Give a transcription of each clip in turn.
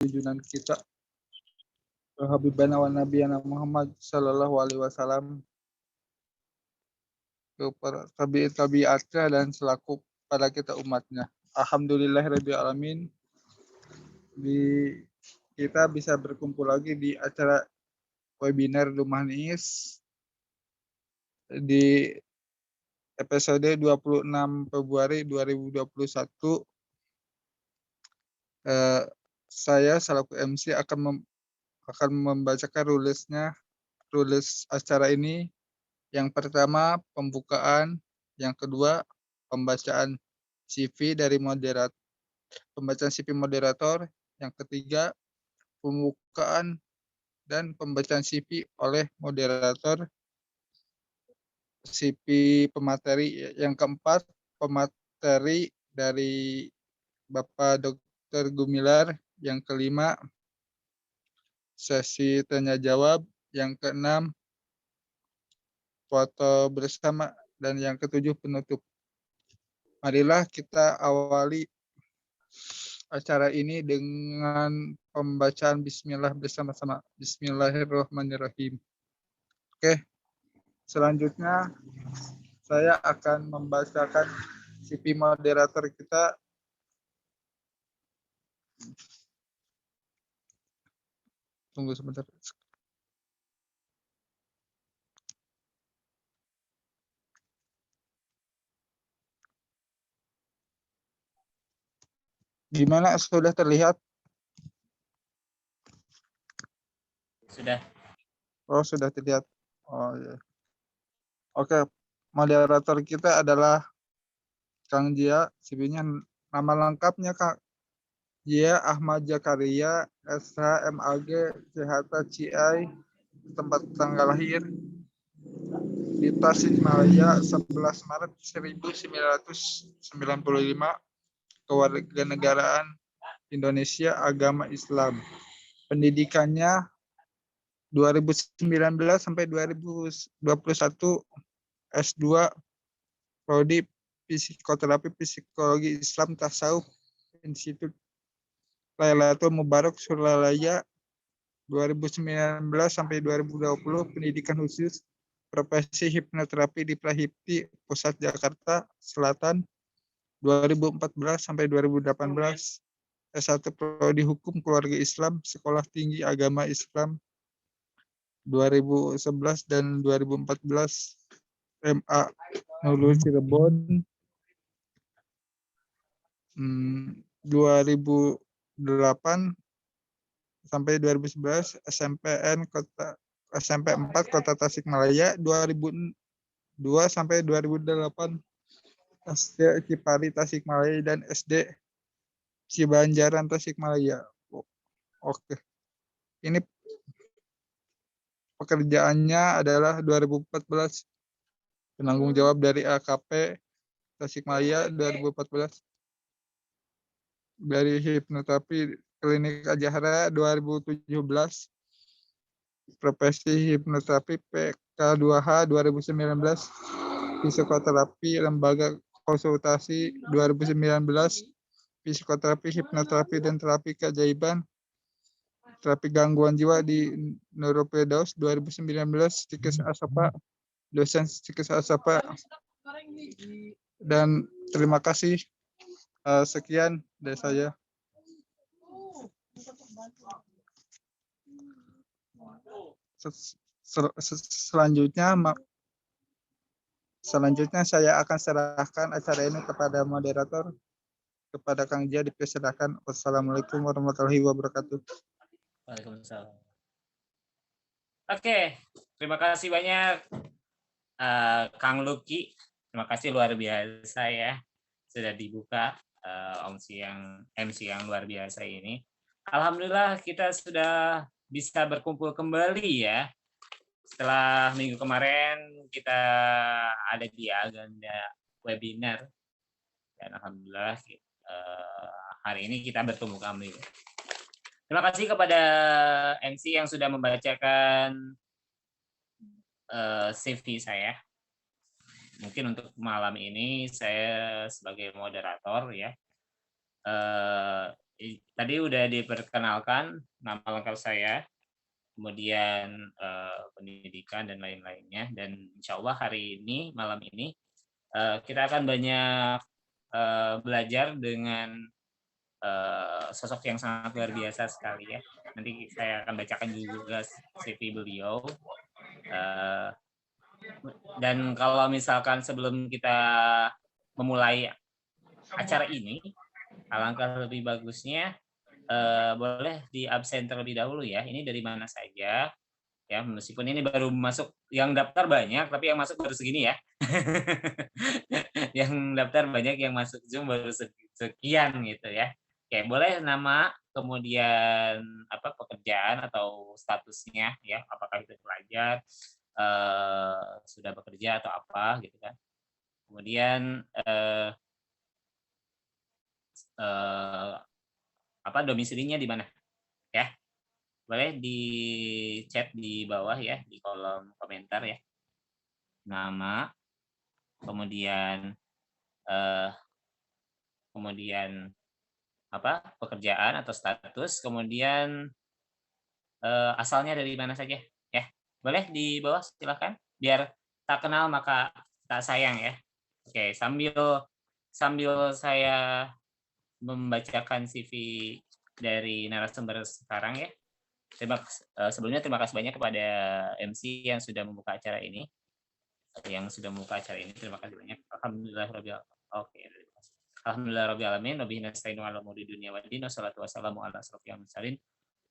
junjungan kita Habibana wa Nabiyana Muhammad sallallahu alaihi wasallam, kepada tabi'atnya dan selaku pada kita umatnya. Alhamdulillahirabbil alamin. Kita bisa berkumpul lagi di acara webinar Rumah Niis di episode 26 Februari 2021. Saya selaku MC akan membacakan rules acara ini. Yang pertama pembukaan, yang kedua pembacaan CV moderator, yang ketiga pembukaan dan pembacaan CV oleh moderator CV pemateri, yang keempat pemateri dari Bapak Dr. Gumilar, yang kelima sesi tanya jawab, yang keenam foto bersama, dan yang ketujuh penutup. Marilah kita awali acara ini dengan pembacaan bismillah bersama-sama. Bismillahirrahmanirrahim. Oke, selanjutnya saya akan membacakan CV moderator kita. Tunggu sebentar. Gimana, sudah terlihat? Sudah. Oh, sudah terlihat. Oh ya. Oke, moderator kita adalah Kang Jia. CV-nya nama lengkapnya Kak Jia Ahmad Jakaria, SH MAG CHT CI, tempat tanggal lahir di Tasikmalaya 11 Maret 1995, kewarganegaraan Indonesia, agama Islam. Pendidikannya 2019 sampai 2021 S2 Prodi Psikoterapi Psikologi Islam Tasawuf Institut Lailatul Mubarak Suralaya 2019 sampai 2020, pendidikan khusus profesi hipnoterapi di Prahipti Pusat Jakarta Selatan 2014 sampai 2018, S1 Prodi Hukum Keluarga Islam Sekolah Tinggi Agama Islam 2011 dan 2014, MA Nurul Cirebon 2008 sampai 2011, SMP 4 Kota Tasikmalaya 2002 sampai 2008, SD Cipari Tasikmalaya dan SD Cibanjaran Tasikmalaya. Oke. Ini pekerjaannya adalah 2014 penanggung jawab dari AKP Tasikmalaya 2014. Dari hipnoterapi Klinik Ajahara 2017, profesi hipnoterapi PK2H 2019, psikoterapi lembaga konsultasi 2019, psikoterapi hipnoterapi dan terapi keajaiban, terapi gangguan jiwa di Neuropedaus 2019, Stikes Asapa, dosen Stikes Asapa. Dan terima kasih. Sekian dari saya. Selanjutnya saya akan serahkan acara ini kepada moderator, kepada Kang Jia, dipersilakan. Wassalamualaikum warahmatullahi wabarakatuh. Waalaikumsalam. Oke, terima kasih banyak Kang Luki. Terima kasih luar biasa ya, sudah dibuka MC yang luar biasa ini. Alhamdulillah kita sudah bisa berkumpul kembali ya. Setelah minggu kemarin kita ada di agenda webinar, dan alhamdulillah hari ini kita bertemu kembali. Terima kasih kepada MC yang sudah membacakan CV saya. Mungkin untuk malam ini saya sebagai moderator ya, Tadi udah diperkenalkan nama lengkap saya, kemudian pendidikan dan lain-lainnya, dan insya Allah hari ini, malam ini, kita akan banyak belajar dengan sosok yang sangat luar biasa sekali ya. Nanti saya akan bacakan juga CV beliau. Dan kalau misalkan sebelum kita memulai acara ini, alangkah lebih bagusnya boleh di absen terlebih dahulu ya. Ini dari mana saja ya, meskipun ini baru masuk, yang daftar banyak tapi yang masuk baru segini ya. Yang daftar banyak, yang masuk Zoom baru sekian gitu ya. Oke, boleh nama, kemudian apa pekerjaan atau statusnya ya, apakah itu pelajar, sudah bekerja atau apa gitu kan. Kemudian apa domisilinya di mana ya. Boleh di chat di bawah ya, di kolom komentar ya. Nama, kemudian kemudian apa pekerjaan atau status, kemudian asalnya dari mana saja ya. Boleh di bawah silakan, biar tak kenal maka tak sayang ya. Oke, sambil sambil saya membacakan CV dari narasumber sekarang ya. Sebelumnya terima kasih banyak kepada MC yang sudah membuka acara ini. Terima kasih banyak. Alhamdulillahirabbil alamin. Wabihi nasta'inu 'ala umuri dunya waddin. Wassalatu wassalamu ala asrofil mursalin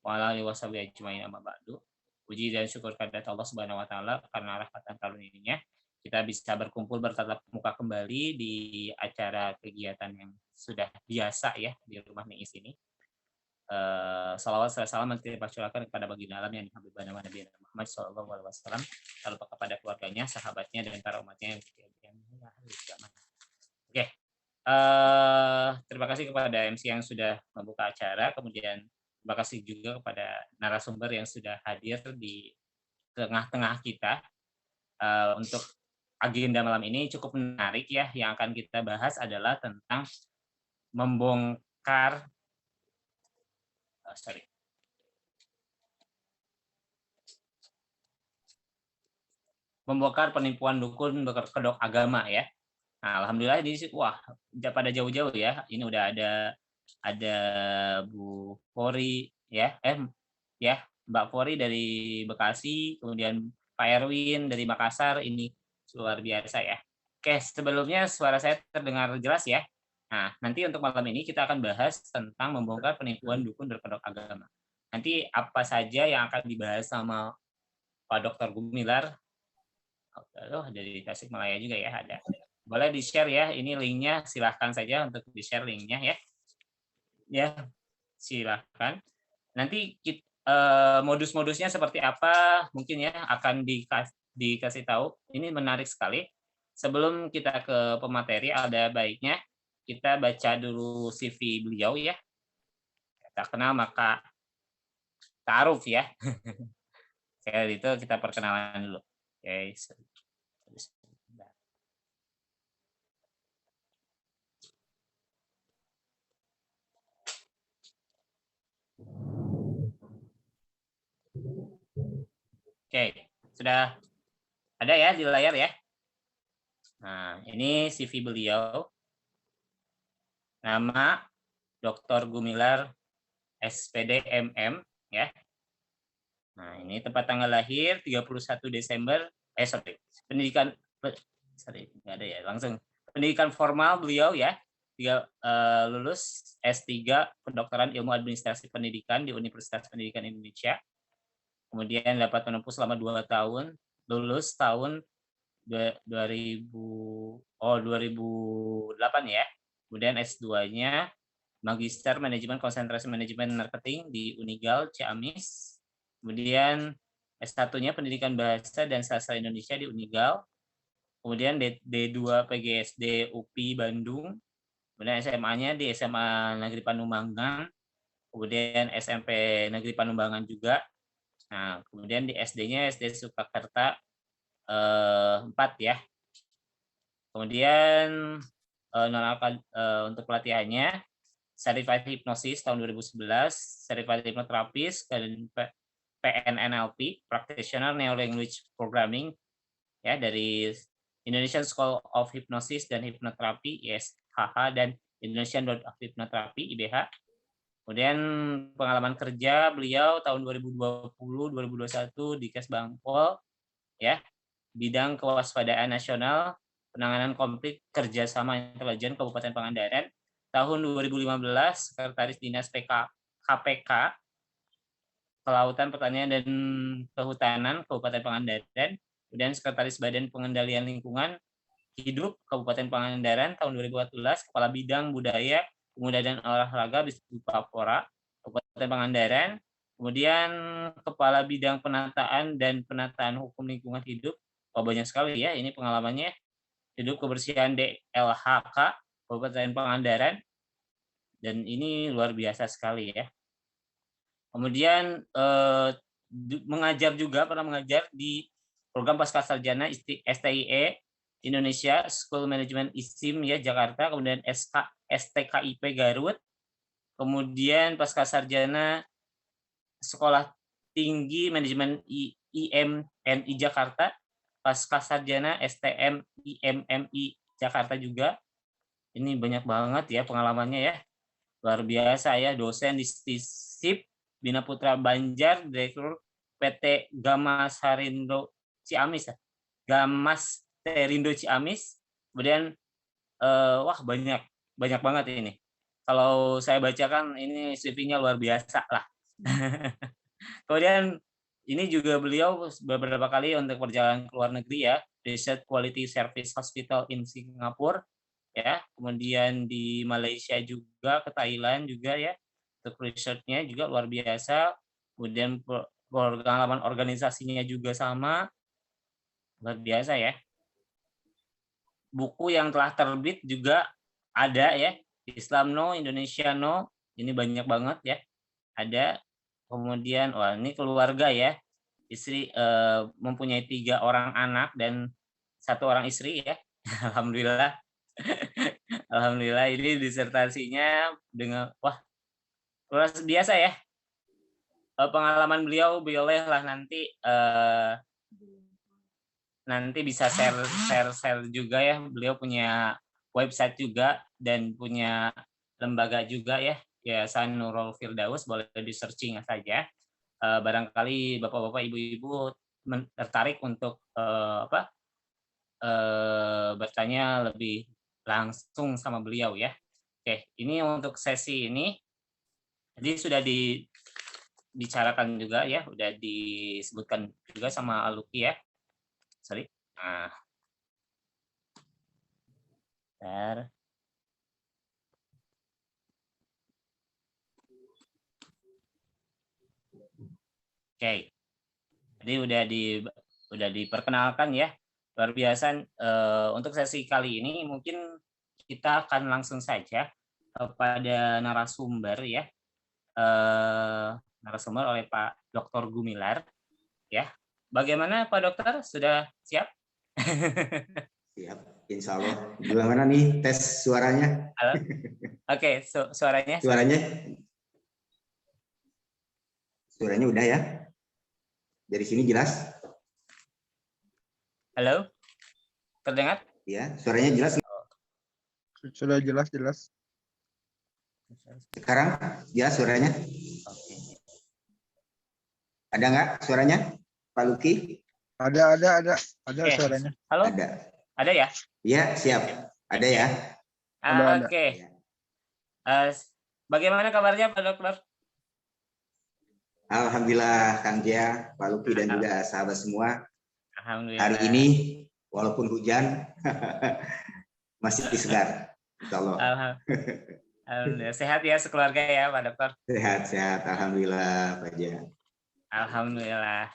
wa ala alihi washabihi ajmain, amma ba'du. Puji dan syukur kehadirat Allah Subhanahu wa taala, karena rahmat dan karunia-Nya kita bisa berkumpul bertatap muka kembali di acara kegiatan yang sudah biasa ya di rumah Niis ini. Salawat serta salam tercurahkan kepada baginda alam yang Habibana wa Nabi Muhammad SAW, lalu kepada keluarganya, sahabatnya, dan para umatnya yang Oke, terima kasih kepada MC yang sudah membuka acara, kemudian terima kasih juga kepada narasumber yang sudah hadir di tengah-tengah kita. Untuk agenda malam ini cukup menarik ya, yang akan kita bahas adalah tentang membongkar penipuan dukun kedok agama ya. Nah, alhamdulillah di wah pada jauh-jauh ya. Ini udah ada Bu Fori ya, ya Mbak Fori dari Bekasi, kemudian Pak Erwin dari Makassar. Ini luar biasa ya. Oke, sebelumnya suara saya terdengar jelas ya. Nah, nanti untuk malam ini kita akan bahas tentang membongkar penipuan dukun berkedok agama. Nanti apa saja yang akan dibahas sama Pak Dr. Gumilar. Oh, dari Tasikmalaya juga ya ada. Boleh di-share ya, ini linknya silahkan saja untuk di-share linknya ya. Ya, silahkan. Nanti modus-modusnya seperti apa mungkin ya akan dikasih tahu. Ini menarik sekali. Sebelum kita ke pemateri, ada baiknya kita baca dulu CV beliau ya. Tak kenal maka ta'aruf ya. Sekali itu kita perkenalan dulu. Oke. Oke, sudah ada ya di layar ya. Nah, ini CV beliau. Nama Dr. Gumilar SPD MM ya. Nah, ini tempat tanggal lahir 31 Desember. Pendidikan enggak ada ya, langsung. Pendidikan formal beliau ya. Lulus S3 Kedokteran Ilmu Administrasi Pendidikan di Universitas Pendidikan Indonesia. Kemudian dapat menempuh selama 2 tahun, lulus tahun 2008 ya. Kemudian S2-nya Magister Manajemen Konsentrasi Manajemen Marketing di Unigal Ciamis. Kemudian S1-nya Pendidikan Bahasa dan Sastra Indonesia di Unigal. Kemudian D2 PGSD UPI Bandung. Kemudian SMA-nya di SMA Negeri Panumbangan. Kemudian SMP Negeri Panumbangan juga. Nah, kemudian di SD-nya SD Surakarta 4 ya. Kemudian untuk pelatihannya Certified Hypnosis tahun 2011, Certified Hypnotherapist, dan PNNLP, Practitioner Neuro Language Programming, ya, dari Indonesian School of Hypnosis dan Hypnotherapy, ISHH, dan Indonesian Board of Hypnotherapy, IBH. Kemudian pengalaman kerja beliau tahun 2020-2021 di Kesbangpol, ya, bidang kewaspadaan nasional, penanganan konflik kerjasama intelijen Kabupaten Pangandaran. Tahun 2015, Sekretaris Dinas KPK, Kelautan, Pertanian, dan Kehutanan Kabupaten Pangandaran. Kemudian Sekretaris Badan Pengendalian Lingkungan Hidup Kabupaten Pangandaran tahun 2014, Kepala Bidang Budaya, Pemuda dan Olahraga Bisnis Papora Kabupaten Pangandaran. Kemudian Kepala Bidang Penataan dan Penataan Hukum Lingkungan Hidup. Oh, banyak sekali ya ini pengalamannya. Hidup Kebersihan DLHK Kabupaten Pangandaran. Dan ini luar biasa sekali ya. Kemudian mengajar juga, pernah mengajar di program Pascasarjana STIE Indonesia School Management ISIM ya Jakarta, kemudian STKIP Garut, kemudian Pascasarjana Sekolah Tinggi Manajemen IMNI Jakarta, Pascasarjana STM IMMI Jakarta juga. Ini banyak banget ya pengalamannya ya. Luar biasa ya, dosen di STISIP Bina Putra Banjar, Direktur PT Gamas Harindo Ciamis ya. Gamas Terindo Ciamis. Kemudian wah banyak banget ini. Kalau saya bacakan ini CV-nya luar biasa lah. Kemudian ini juga beliau beberapa kali untuk perjalanan ke luar negeri ya, Research Quality Service Hospital in Singapura ya, kemudian di Malaysia juga, ke Thailand juga ya, untuk research-nya juga luar biasa. Kemudian pengalaman organisasinya juga sama, luar biasa ya. Buku yang telah terbit juga ada ya, Islam No, Indonesia No, ini banyak banget ya, ada. Kemudian, wah ini keluarga ya, istri mempunyai 3 orang anak dan 1 orang istri ya, alhamdulillah. Alhamdulillah ini disertasinya dengan wah luar biasa ya. Pengalaman beliau bolehlah nanti bisa share juga ya. Beliau punya website juga dan punya lembaga juga ya, Yayasan Nurul Firdaus, boleh di searching saja. Barangkali bapak-bapak, ibu-ibu tertarik untuk bertanya lebih langsung sama beliau ya. Oke, ini untuk sesi ini jadi sudah dibicarakan juga ya, sudah disebutkan juga sama Lucky ya. Sorry. Nah. Bentar. Oke. Jadi udah diperkenalkan ya. Luar biasa. Untuk sesi kali ini mungkin kita akan langsung saja kepada narasumber ya. Narasumber oleh Pak Dr. Gumilar ya. Bagaimana Pak Dokter, sudah siap? Siap, insya Allah. Gimana nih tes suaranya? Halo? Oke, suaranya? Suaranya udah ya? Dari sini jelas? Halo? Terdengar? Ya, suaranya jelas? Sudah jelas. Sekarang jelas suaranya? Oke. Ada nggak suaranya, Pak Lucky? Ada Oke. suaranya. Halo? Ada ya? Iya, siap. Ada ya? Ada. Oke. Bagaimana kabarnya Pak Dokter? Alhamdulillah, Kang Jia, Pak Lucky, dan juga sahabat semua. Alhamdulillah. Hari ini, walaupun hujan, masih segar. Insya Allah. Alhamdulillah. Sehat ya sekeluarga ya Pak Dokter? Sehat. Alhamdulillah, Pak Jia. Alhamdulillah.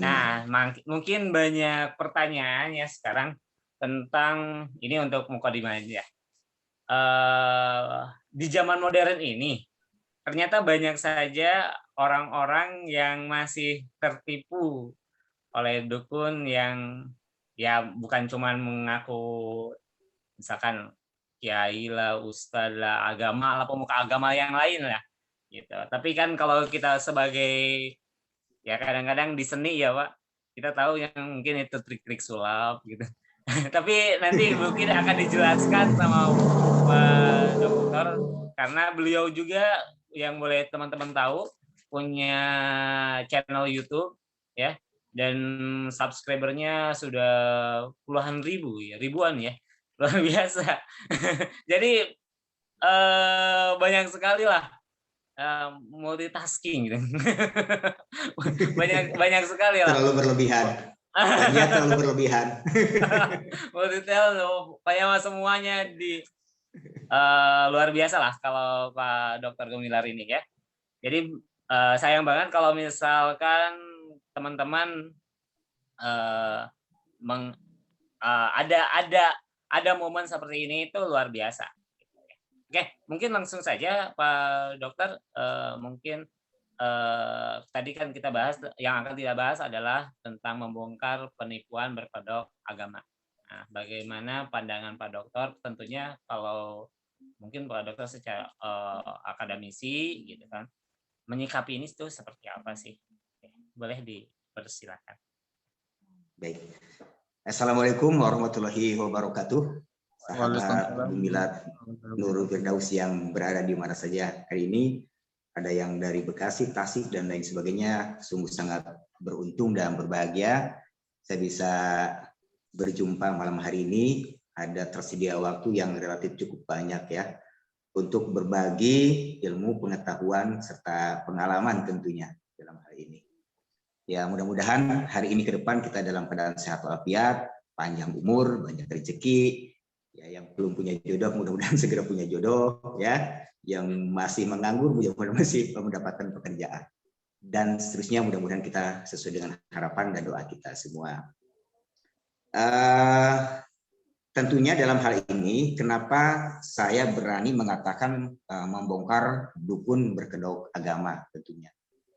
Nah, mungkin banyak pertanyaan ya sekarang tentang ini untuk mukadimah aja. Di zaman modern ini, ternyata banyak saja orang-orang yang masih tertipu oleh dukun yang ya bukan cuma mengaku misalkan kiai lah, ustadz lah, agama lah, pemuka agama yang lain lah gitu. Tapi kan kalau kita sebagai ya kadang-kadang di seni ya Pak, kita tahu yang mungkin itu trik-trik sulap gitu. Tapi nanti mungkin akan dijelaskan sama Pak Dokter, karena beliau juga yang boleh teman-teman tahu punya channel YouTube ya, dan subscribernya sudah puluhan ribu ya, ribuan ya, luar biasa. Jadi banyak sekali lah multitasking gitu. banyak sekali lah. Terlalu berlebihan. Dia terlalu berlebihan. Multitask, pokoknya semuanya di luar biasa lah kalau Pak Dr. Gumilar ini ya. Jadi sayang banget kalau misalkan teman-teman ada momen seperti ini itu luar biasa. Oke, mungkin langsung saja Pak Dokter, mungkin tadi kan kita bahas, yang akan kita bahas adalah tentang membongkar penipuan berkedok agama. Nah, bagaimana pandangan Pak Dokter? Tentunya kalau mungkin Pak Dokter secara akademisi gitu kan, menyikapi ini itu seperti apa sih? Boleh dipersilakan. Baik. Assalamualaikum warahmatullahi wabarakatuh. Sahabat Gumilar Nurul Firdaus yang berada di mana saja hari ini, ada yang dari Bekasi, Tasik, dan lain sebagainya. Sungguh sangat beruntung dan berbahagia saya bisa berjumpa malam hari ini. Ada tersedia waktu yang relatif cukup banyak ya untuk berbagi ilmu, pengetahuan, serta pengalaman tentunya dalam hal ini. Ya, mudah-mudahan hari ini ke depan kita dalam keadaan sehat walafiat, panjang umur, banyak rezeki. Ya, yang belum punya jodoh mudah-mudahan segera punya jodoh ya. Yang masih menganggur mudah-mudahan masih mendapatkan pekerjaan. Dan seterusnya mudah-mudahan kita sesuai dengan harapan dan doa kita semua. Tentunya dalam hal ini kenapa saya berani mengatakan membongkar dukun berkedok agama tentunya.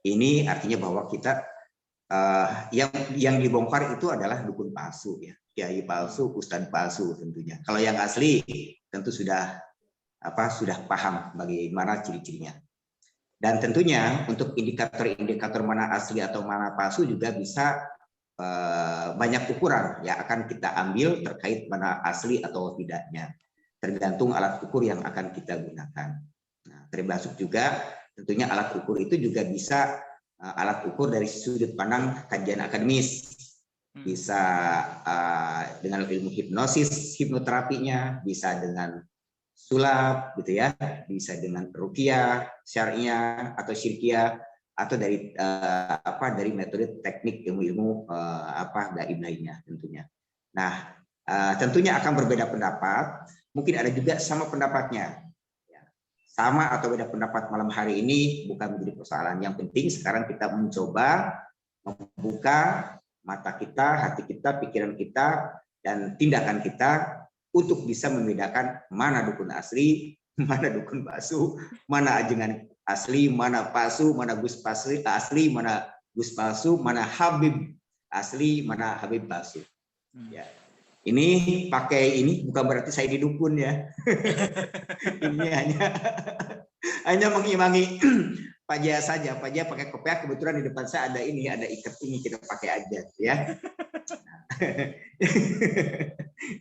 Ini artinya bahwa kita yang dibongkar itu adalah dukun palsu ya, kiai palsu, ustadz palsu tentunya. Kalau yang asli tentu sudah paham bagaimana ciri-cirinya. Dan tentunya untuk indikator-indikator mana asli atau mana palsu juga bisa banyak ukuran ya akan kita ambil terkait mana asli atau tidaknya. Tergantung alat ukur yang akan kita gunakan. Nah, termasuk juga tentunya alat ukur itu juga bisa alat ukur dari sudut pandang kajian akademis, bisa dengan ilmu hipnosis, hipnoterapinya, bisa dengan sulap gitu ya, bisa dengan ruqyah syariah atau syirkiyah, atau dari dari metode teknik ilmu-ilmu gaib lainnya tentunya. Nah, tentunya akan berbeda pendapat, mungkin ada juga sama pendapatnya. Sama atau beda pendapat malam hari ini bukan menjadi persoalan. Yang penting sekarang kita mencoba membuka mata kita, hati kita, pikiran kita, dan tindakan kita untuk bisa membedakan mana dukun asli, mana dukun palsu, mana ajengan asli, mana palsu, mana gus asli, mana gus palsu, mana habib asli, mana habib palsu. Ya. Ini pakai ini bukan berarti saya didukun ya. Ini hanya mengimbangi Pak Jaya saja. Pak Jaya pakai kopiah, kebetulan di depan saya ada ini, ada ikat ini, kita pakai aja ya.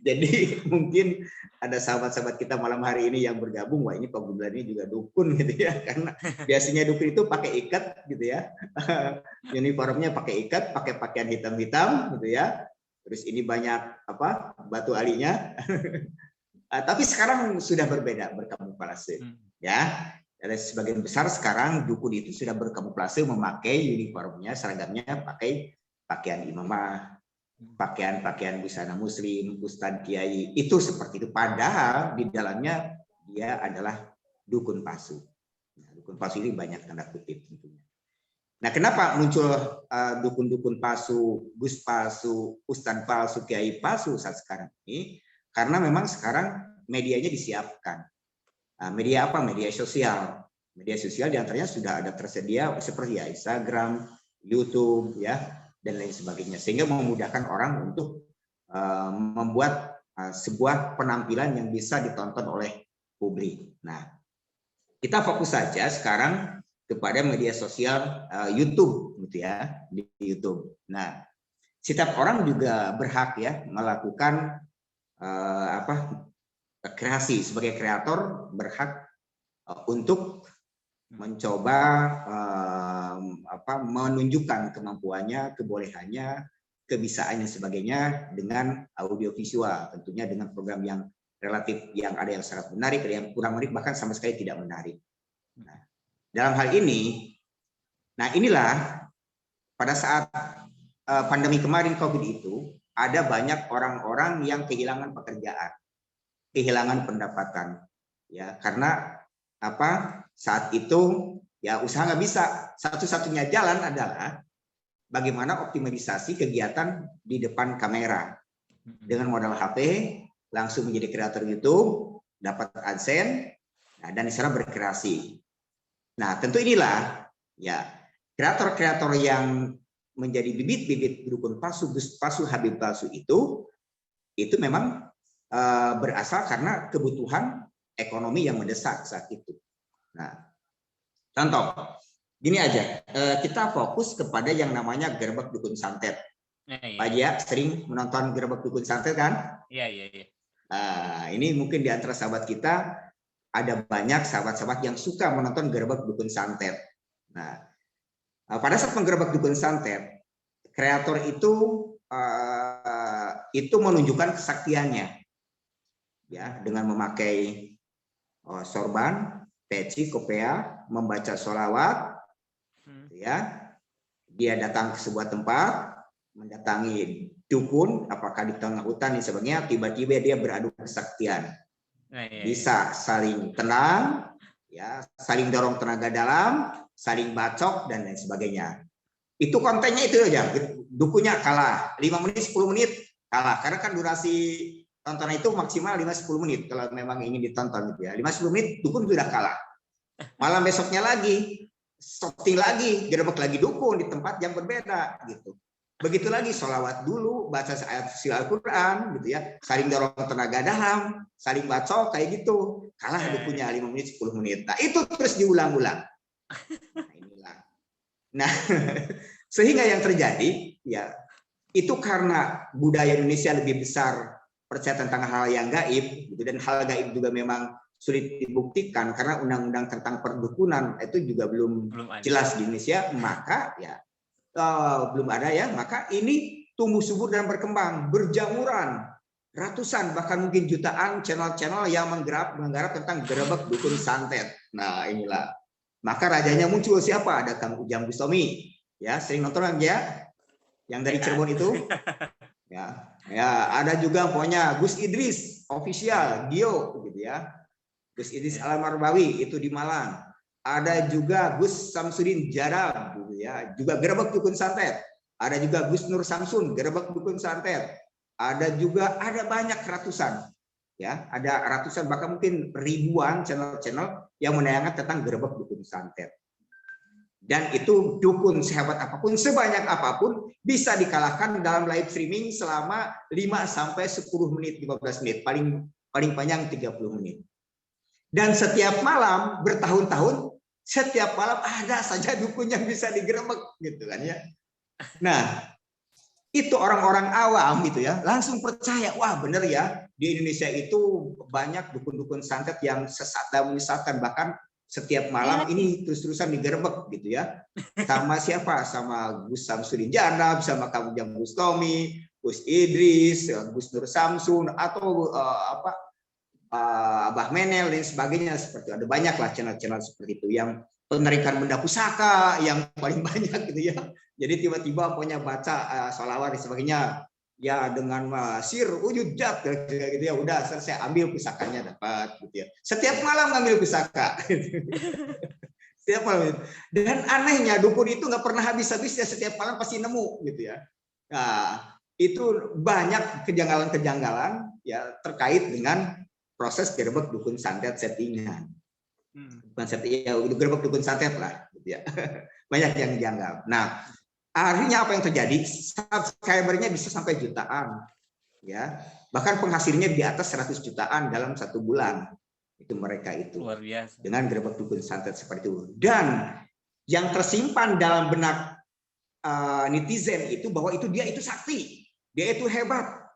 Jadi mungkin ada sahabat-sahabat kita malam hari ini yang bergabung, wah ini Pak Gumilar ini juga dukun gitu ya, karena biasanya dukun itu pakai ikat gitu ya. Uniformnya pakai ikat, pakai pakaian hitam-hitam gitu ya. Terus ini banyak batu alinya. Tapi sekarang sudah berbeda, berkamuflase ya. Dan sebagian besar sekarang dukun itu sudah berkamuflase, memakai uniformnya, seragamnya pakai pakaian imamah, pakaian busana muslim, ustadz kiai, itu seperti itu. Padahal di dalamnya dia adalah dukun palsu. Nah, dukun palsu ini banyak tanda kutip tentunya. Nah, kenapa muncul dukun-dukun palsu, gus palsu, ustadz palsu, kiai palsu saat sekarang ini? Karena memang sekarang medianya disiapkan. Media apa? Media sosial. Media sosial diantaranya sudah ada tersedia seperti ya Instagram, YouTube, ya, dan lain sebagainya. Sehingga memudahkan orang untuk membuat sebuah penampilan yang bisa ditonton oleh publik. Nah, kita fokus saja sekarang kepada media sosial YouTube, gitu ya, di YouTube. Nah, setiap orang juga berhak ya melakukan kreasi. Sebagai kreator berhak untuk mencoba menunjukkan kemampuannya, kebolehannya, kebisaannya sebagainya dengan audiovisual, tentunya dengan program yang relatif, yang ada yang sangat menarik, ada yang kurang menarik, bahkan sama sekali tidak menarik. Nah, dalam hal ini, nah inilah pada saat pandemi kemarin COVID itu, ada banyak orang-orang yang kehilangan pekerjaan, kehilangan pendapatan, ya karena saat itu ya usaha nggak bisa, satu-satunya jalan adalah bagaimana optimalisasi kegiatan di depan kamera dengan modal HP, langsung menjadi kreator YouTube, dapat AdSense, dan di sana berkreasi. Nah, tentu inilah ya kreator-kreator yang menjadi bibit-bibit dukun palsu, Gus palsu, Habib palsu itu memang berasal karena kebutuhan ekonomi yang mendesak saat itu. Nah, contoh, gini aja, kita fokus kepada yang namanya Gerbek Dukun Santet. Pak Jia sering menonton Gerbek Dukun Santet kan? Iya. Ini mungkin di antara sahabat kita ada banyak sahabat-sahabat yang suka menonton Gerbek Dukun Santet. Nah, pada saat menggerebek dukun santet, kreator itu menunjukkan kesaktiannya, ya dengan memakai sorban, peci, kopea, membaca sholawat, ya. Dia datang ke sebuah tempat, mendatangi dukun, apakah di tengah hutan dan sebagainya, tiba-tiba dia beradu kesaktian, bisa saling tenang, ya, saling dorong tenaga dalam, saling bacok dan lain sebagainya. Itu kontennya itu aja. Dukunnya kalah 5 menit 10 menit kalah, karena kan durasi tontonan itu maksimal 5-10 menit kalau memang ingin ditonton gitu ya. 5-10 menit dukun sudah kalah. Malam besoknya lagi shooting lagi, gerebek lagi dukun di tempat yang berbeda gitu. Begitu lagi sholawat dulu, baca ayat suci Al-Qur'an gitu ya, saling dorong tenaga dalam, saling bacok kayak gitu. Kalah dukunnya 5 menit 10 menit. Nah, itu terus diulang-ulang. Nah, inilah. Nah, sehingga yang terjadi ya itu karena budaya Indonesia lebih besar percaya tentang hal yang gaib gitu, dan hal gaib juga memang sulit dibuktikan karena undang-undang tentang perdukunan itu juga belum jelas di Indonesia, maka ya belum ada ya, maka ini tumbuh subur dan berkembang, berjamuran ratusan bahkan mungkin jutaan channel-channel yang menggarap tentang gerebek dukun santet. Nah, inilah. Maka rajanya muncul siapa? Ada Kang Ujang Bustami, ya sering nonton ya, yang dari Cirebon itu, ya ada juga pokoknya Gus Idris official, Gio, gitu ya, Gus Idris Al-Marbawi itu di Malang, ada juga Gus Samsudin Jadab, gitu ya, juga gerebek dukun santet, ada juga Gus Nur Samsun gerebek dukun santet, ada banyak ratusan. Ya, ada ratusan bahkan mungkin ribuan channel-channel yang menayangkan tentang gerebek dukun santet. Dan itu dukun sehebat apapun, sebanyak apapun bisa dikalahkan dalam live streaming selama 5-10 menit, 15 menit, paling panjang 30 menit. Dan setiap malam bertahun-tahun, setiap malam ada saja dukun yang bisa digerebek gitu kan ya. Nah, itu orang-orang awam gitu ya langsung percaya, wah bener ya di Indonesia itu banyak dukun-dukun santet yang sesat dan menyesatkan, bahkan setiap malam ini terus-terusan digerebek gitu ya. Sama siapa? Sama Gus Samsudin Jadab, sama Kang Ujang Bustami, Gus Idris, Gus Nur Samsun, atau Abah Menel dan sebagainya. Seperti ada banyak lah channel-channel seperti itu yang penarikan benda pusaka yang paling banyak gitu ya. Jadi tiba-tiba pokoknya baca sholawat dan sebagainya ya dengan sir wujud jat gitu ya, udah selesai ambil pusakanya dapat gitu ya. Setiap malam ngambil pusaka. Setiap malam. Dan anehnya dukun itu nggak pernah habis-habisnya, setiap malam pasti nemu gitu ya. Nah, itu banyak kejanggalan-kejanggalan ya terkait dengan proses gerebek dukun santet settingan. Bukan setting ya, gerebek dukun santet lah gitu ya. Banyak yang janggal. Nah, akhirnya apa yang terjadi? Subscribernya bisa sampai jutaan, ya. Bahkan penghasilannya di atas 100 jutaan dalam 1 bulan. Itu mereka itu. Luar biasa. Dengan gerbek dukun santet seperti itu. Dan yang tersimpan dalam benak netizen itu bahwa itu dia itu sakti. Dia itu hebat.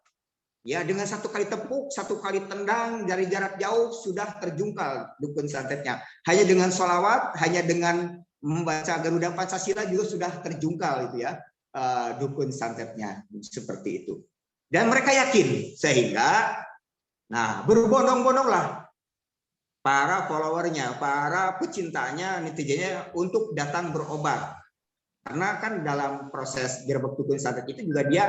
Ya, dengan 1 kali tepuk, 1 kali tendang dari jarak jauh sudah terjungkal dukun santetnya. Hanya dengan sholawat, hanya dengan membaca Garuda Pancasila juga sudah terjungkal itu ya dukun santetnya seperti itu. Dan mereka yakin sehingga, nah berbondong-bondonglah para followernya, para pecintanya, netizennya untuk datang berobat. Karena kan dalam proses gerbek dukun santet itu juga dia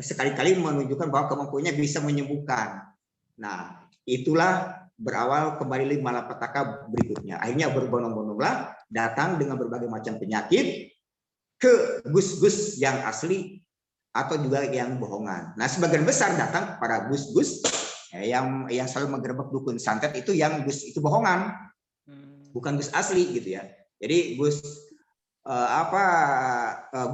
sekali-kali menunjukkan bahwa kemampuannya bisa menyembuhkan. Nah, itulah berawal kembali malapetaka berikutnya. Akhirnya berbondong-bondonglah datang dengan berbagai macam penyakit ke gus-gus yang asli atau juga yang bohongan. Nah, sebagian besar datang kepada gus-gus yang selalu menggerebek dukun santet itu yang gus itu bohongan, bukan gus asli gitu ya. Jadi gus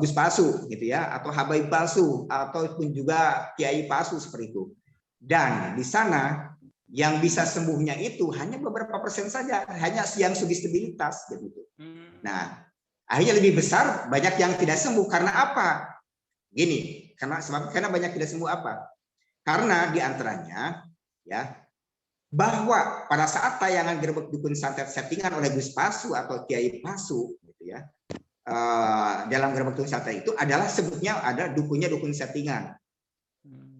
gus palsu gitu ya, atau habaib palsu ataupun juga kiai palsu seperti itu. Dan di sana yang bisa sembuhnya itu hanya beberapa persen saja, hanya yang sugestibilitas gitu. Nah, akhirnya lebih besar banyak yang tidak sembuh karena apa? Gini, karena banyak tidak sembuh apa? Karena diantaranya ya bahwa pada saat tayangan gerbek dukun santet settingan oleh gus palsu atau kiai palsu gitu ya, dalam gerbek dukun santet itu adalah sebutnya ada dukunnya dukun settingan,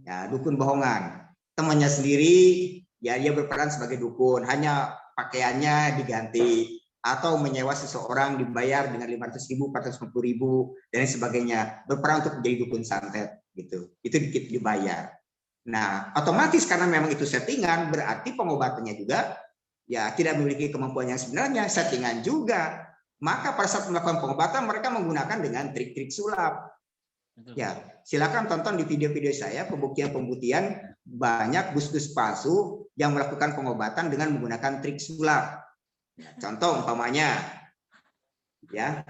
ya dukun bohongan. Temannya sendiri ya dia berperan sebagai dukun, hanya pakaiannya diganti atau menyewa seseorang dibayar dengan 500.000, 450.000 dan sebagainya, berperan untuk menjadi dukun santet gitu. Itu dikit dibayar. Nah, otomatis karena memang itu settingan, berarti pengobatannya juga ya tidak memiliki kemampuan yang sebenarnya, settingan juga. Maka pada saat melakukan pengobatan mereka menggunakan dengan trik-trik sulap. Ya, silakan tonton di video-video saya pembuktian-pembuktian banyak gus-gus palsu yang melakukan pengobatan dengan menggunakan trik sulap. Contoh umpamanya, ya,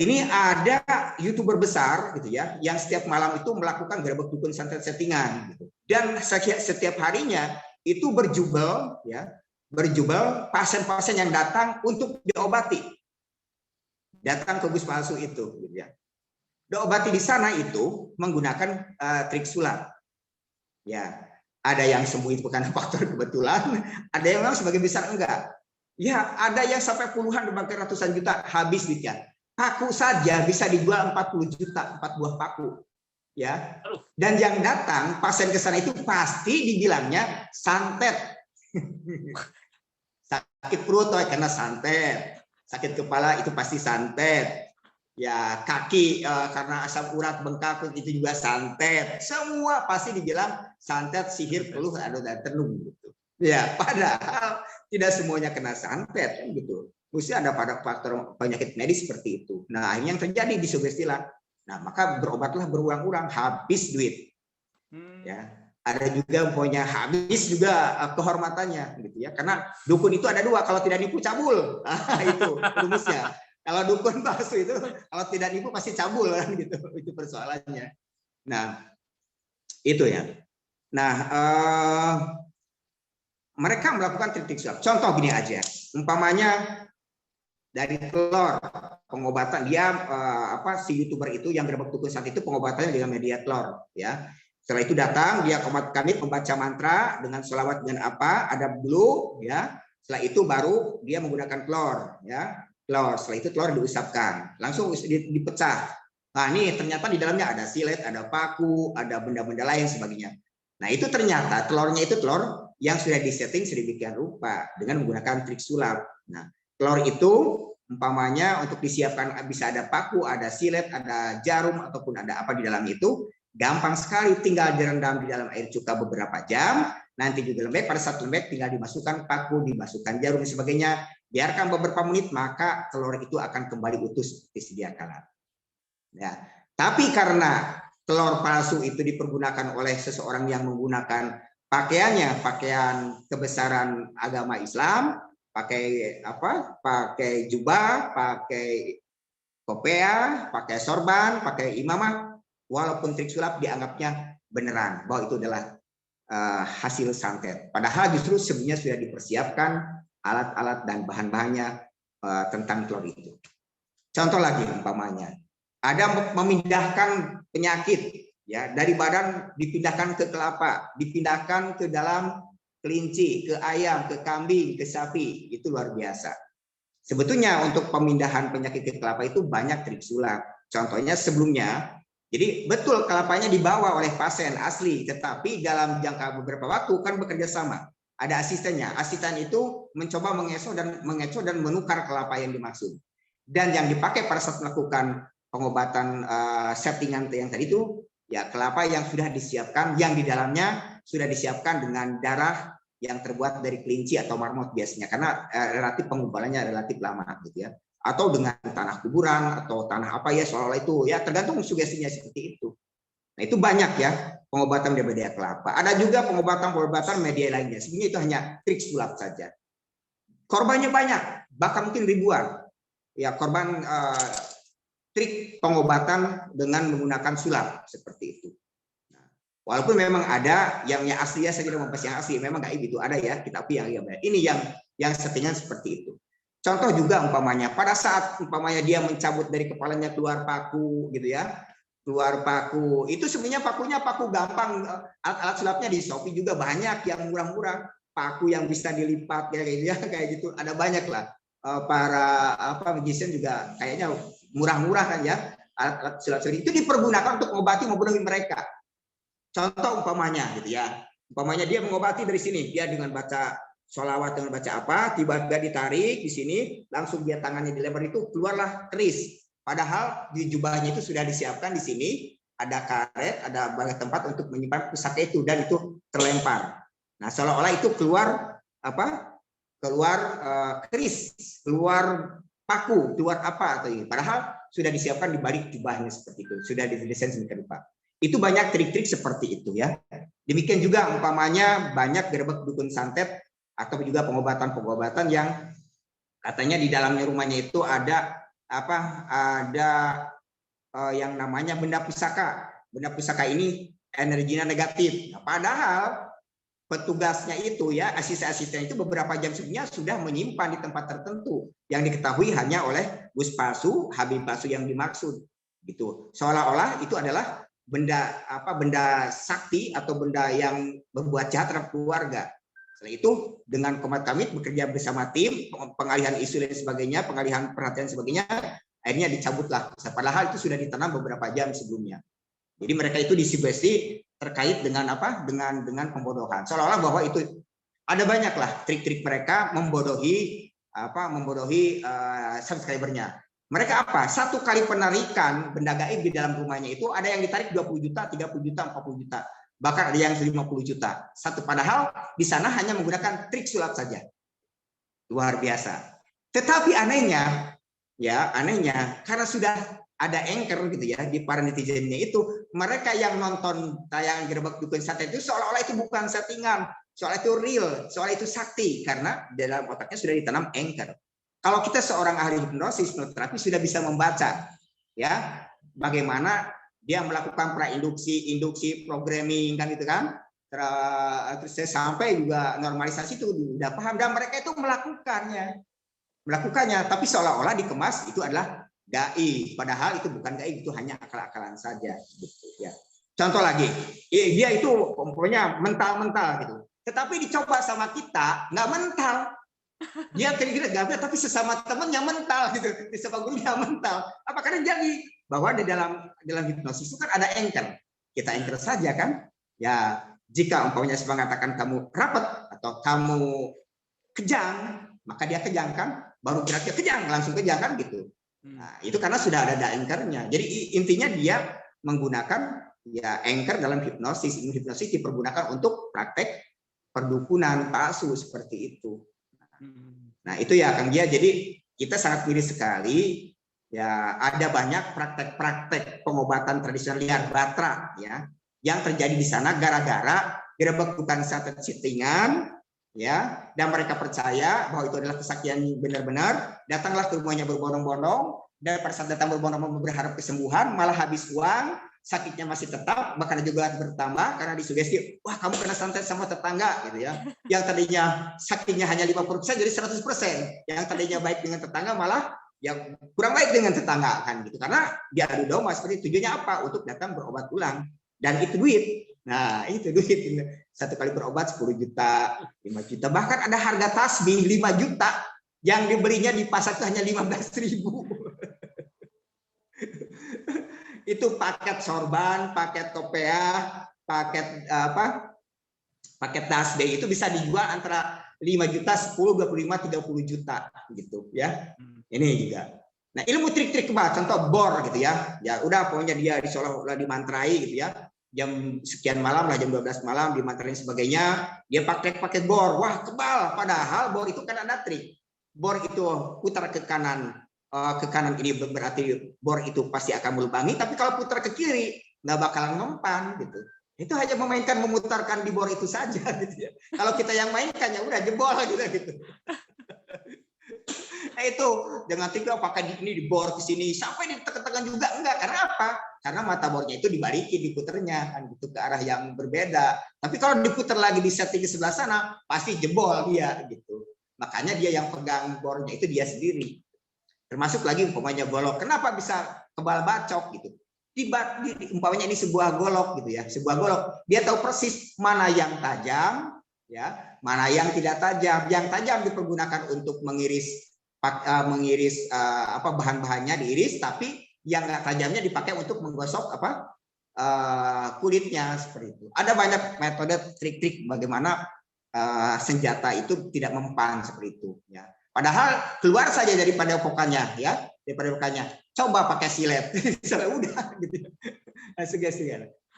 ini ada YouTuber besar gitu ya, yang setiap malam itu melakukan gerbek dukun santet settingan, gitu. Dan setiap harinya itu berjubel, ya, berjubel pasien-pasien yang datang untuk diobati. Datang ke gus palsu itu, gitu ya. Diobati di sana itu menggunakan trik sulap. Ya, ada yang sembuh itu bukan faktor kebetulan, ada yang memang sebagian besar enggak. Ya, ada yang sampai puluhan bahkan ratusan juta habis duitnya. Paku saja bisa dijual 40 juta, 4 buah paku. Ya. Dan yang datang pasien ke sana itu pasti dibilangnya santet. Sakit perut karena santet. Sakit kepala itu pasti santet. Ya, kaki karena asam urat bengkak itu juga santet. Semua pasti dibilang santet, sihir, peluh, dan tenung gitu. Ya, padahal tidak semuanya kena santet kan gitu. Mesti ada pada faktor penyakit medis seperti itu. Nah, akhirnya yang terjadi disugestilah. Nah, maka berobatlah berulang-ulang, habis duit. Ya, ada juga punya habis juga kehormatannya gitu ya. Karena dukun itu ada dua, kalau tidak nipu cabul. Itu rumusnya. Kalau dukun palsu itu kalau tidak nipu pasti cabul kan gitu. Itu persoalannya. Nah, itu ya. Nah, mereka melakukan trik-trik sulap. Contoh gini aja, umpamanya dari telur pengobatan dia si YouTuber itu yang gerbek dukun santet itu pengobatannya dengan media telur ya. Setelah itu datang dia kami membaca mantra dengan sholawat dengan apa ada dulu ya. Setelah itu baru dia menggunakan telur ya. Telur, setelah itu telur diusapkan langsung dipecah. Nah ini ternyata di dalamnya ada silet, ada paku, ada benda-benda lain sebagainya. Nah itu ternyata telurnya itu telur yang sudah disetting sedemikian rupa dengan menggunakan trik sulap. Nah telur itu umpamanya untuk disiapkan bisa ada paku, ada silet, ada jarum ataupun ada apa di dalam itu gampang sekali, tinggal direndam di dalam air cuka beberapa jam, nanti juga lembek. Pada saat lembek tinggal dimasukkan paku, dimasukkan jarum dan sebagainya, biarkan beberapa menit maka telur itu akan kembali utuh seperti sedia kala. Ya, tapi karena telur palsu itu dipergunakan oleh seseorang yang menggunakan pakaiannya, pakaian kebesaran agama Islam, pakai apa? Pakai jubah, pakai kopea, pakai sorban, pakai imamah, walaupun trik sulap dianggapnya beneran bahwa itu adalah hasil santet. Padahal justru sebenarnya sudah dipersiapkan alat-alat dan bahan-bahannya tentang klor itu. Contoh lagi umpamanya, ada memindahkan penyakit ya dari badan dipindahkan ke kelapa, dipindahkan ke dalam kelinci, ke ayam, ke kambing, ke sapi, itu luar biasa. Sebetulnya untuk pemindahan penyakit ke kelapa itu banyak trik sulap. Contohnya sebelumnya, jadi betul kelapanya dibawa oleh pasien asli, tetapi dalam jangka beberapa waktu kan bekerja sama. Ada asistennya. Asisten itu mencoba mengecoh dan menukar kelapa yang dimaksud. Dan yang dipakai pada saat melakukan pengobatan settingan yang tadi itu ya kelapa yang sudah disiapkan, yang di dalamnya sudah disiapkan dengan darah yang terbuat dari kelinci atau marmot biasanya, karena relatif pengubalannya relatif lama gitu ya. Atau dengan tanah kuburan atau tanah apa ya, seolah-olah itu ya tergantung sugestinya seperti itu. Nah itu banyak ya pengobatan dari media kelapa. Ada juga pengobatan media lainnya. Sebenarnya itu hanya trik sulap saja. Korbannya banyak, bahkan mungkin ribuan. Ya korban trik pengobatan dengan menggunakan sulap seperti itu. Nah, walaupun memang ada yang asli ya, saya tidak membahas yang asli, memang gaib itu ada ya, tapi yang ini yang settingan seperti itu. Contoh juga umpamanya pada saat umpamanya dia mencabut dari kepalanya keluar paku gitu ya. Keluar paku, itu sebenarnya pakunya paku gampang, alat sulapnya di Shopee juga banyak yang murah-murah, paku yang bisa dilipat kayak gitu, ada banyak lah. Para magician juga kayaknya murah-murah kan ya, alat sulap itu dipergunakan untuk mengobati membunuh mereka. Contoh umpamanya gitu ya, umpamanya dia mengobati dari sini, dia dengan baca sholawat, dengan baca apa, tiba-tiba ditarik di sini, langsung dia tangannya dilempar itu keluarlah keris. Padahal di jubahnya itu sudah disiapkan di sini, ada karet, ada banyak tempat untuk menyimpan pusaka itu, dan itu terlempar. Nah, seolah-olah itu keluar keris, keluar paku, keluar apa atau ini. Padahal sudah disiapkan di balik jubahnya seperti itu, sudah didesain sedemikian rupa. Itu banyak trik-trik seperti itu ya. Demikian juga umpamanya banyak gerbek dukun santet atau juga pengobatan-pengobatan yang katanya di dalamnya rumahnya itu ada yang namanya benda pusaka. Benda pusaka ini energinya negatif. Nah, padahal petugasnya itu ya, asisten-asisten itu beberapa jam sebelumnya sudah menyimpan di tempat tertentu yang diketahui hanya oleh Gus Palsu, Habib Palsu yang dimaksud. Gitu. Seolah-olah itu adalah benda sakti atau benda yang berbuat jahat terhadap keluarga. Setelah itu dengan Komat Kamit bekerja bersama tim, pengalihan isu dan sebagainya, pengalihan perhatian sebagainya, akhirnya dicabutlah. Padahal itu sudah ditanam beberapa jam sebelumnya. Jadi mereka itu disugesti terkait dengan dengan pembodohan. Seolah-olah bahwa itu ada banyaklah trik-trik mereka membodohi subscribernya. Mereka apa? Satu kali penarikan benda gaib di dalam rumahnya itu ada yang ditarik 20 juta, 30 juta, 40 juta. Bahkan ada yang 50 juta. Padahal di sana hanya menggunakan trik sulap saja. Luar biasa. Tetapi anehnya karena sudah ada anchor gitu ya di para netizennya itu, mereka yang nonton tayangan Gerbek Dukun Santet itu seolah-olah itu bukan settingan, soal itu real, soal itu sakti, karena dalam otaknya sudah ditanam anchor. Kalau kita seorang ahli hipnosis, hipnoterapi sudah bisa membaca ya bagaimana dia melakukan induksi programming kan gitu kan, terus sampai juga normalisasi itu udah paham, dan mereka itu melakukannya, tapi seolah-olah dikemas itu adalah gaib, padahal itu bukan gaib, itu hanya akal-akalan saja gitu ya. Contoh lagi, dia itu pokoknya mental-mental gitu, tetapi dicoba sama kita nggak mental, dia kira-kira gaib tapi sesama temannya mental gitu, sesama gurunya mental. Apakah jadi bahwa di dalam hipnosis itu kan ada anchor, kita anchor saja kan ya. Jika umpamanya mengatakan kamu rapat atau kamu kejang, maka dia kejang kan, baru geraknya kejang, langsung kejang kan gitu. Nah, itu karena sudah ada anchor-nya. Jadi intinya dia menggunakan ya anchor dalam hipnosis. Hipnosis dipergunakan untuk praktek perdukunan palsu seperti itu. Nah, itu ya Kang Gia. Jadi kita sangat miris sekali ya, ada banyak praktek-praktek pengobatan tradisional liar batra ya yang terjadi di sana gara-gara Gerbek Dukun Santet settingan ya, dan mereka percaya bahwa itu adalah kesaktian benar-benar. Datanglah ke rumahnya berbondong-bondong, dan pada saat datang berbondong-bondong berharap kesembuhan, malah habis uang, sakitnya masih tetap, bahkan juga bertambah karena disugesti, wah kamu kena santet sama tetangga gitu ya. Yang tadinya sakitnya hanya 50% jadi 100%. Yang tadinya baik dengan tetangga malah yang kurang baik dengan tetangga kan gitu. Karena diadu domba seperti tujuannya apa? Untuk datang berobat ulang dan itu duit. Nah, itu duit. Satu kali berobat 10 juta, 5 juta, bahkan ada harga tasbih 5 juta yang dibelinya di pasar itu hanya 15.000. Itu paket sorban, paket kopiah, paket paket tasbih itu bisa dijual antara 5 juta, 10, 25, 30 juta gitu ya. Ini juga. Nah, ilmu trik-trik kebal, contoh bor gitu ya. Ya udah pokoknya dia seolah-olah dimantrai gitu ya. Jam sekian malam lah, jam 12 malam dimantrain sebagainya, dia pakai bor. Wah, kebal, padahal bor itu kan ada trik. Bor itu putar ke kanan ini berarti bor itu pasti akan melubangi, tapi kalau putar ke kiri nggak bakalan mempan gitu. Itu hanya memutarkan di bor itu saja gitu ya. Kalau kita yang mainkan ya udah jebol gitu. Nah itu dengan tiga pakai ini di bor ke sini sampai ditekan-tekan juga enggak, karena apa? Karena mata bornya itu dibalikin, diputernya kan gitu ke arah yang berbeda. Tapi kalau diputar lagi di setting di sebelah sana pasti jebol dia gitu. Makanya dia yang pegang bornya itu dia sendiri. Termasuk lagi umpamanya golok. Kenapa bisa kebal bacok gitu? Umpamanya ini sebuah golok gitu ya, sebuah golok. Dia tahu persis mana yang tajam, ya, mana yang tidak tajam. Yang tajam dipergunakan untuk mengiris bahan-bahannya diiris, tapi yang nggak tajamnya dipakai untuk menggosok kulitnya seperti itu. Ada banyak metode trik-trik bagaimana senjata itu tidak mempan seperti itu. Ya. Padahal keluar saja daripada pokannya, ya, daripada pokannya. Coba pakai silet, udah gitu. Sugesti.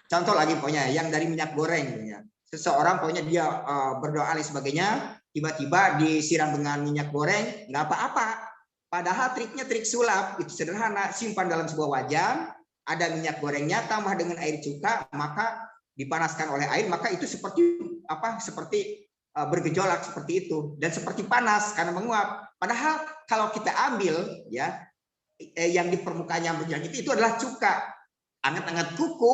Contoh lagi pokoknya yang dari minyak goreng, ya. Seseorang pokoknya dia berdoa dan sebagainya, tiba-tiba disiram dengan minyak goreng, nggak apa-apa. Padahal triknya trik sulap, itu sederhana, simpan dalam sebuah wajan, ada minyak gorengnya, tambah dengan air cuka, maka dipanaskan oleh air, maka itu seperti bergejolak seperti itu dan seperti panas karena menguap. Padahal kalau kita ambil ya yang di permukaannya berjalan itu adalah cuka, anget-anget kuku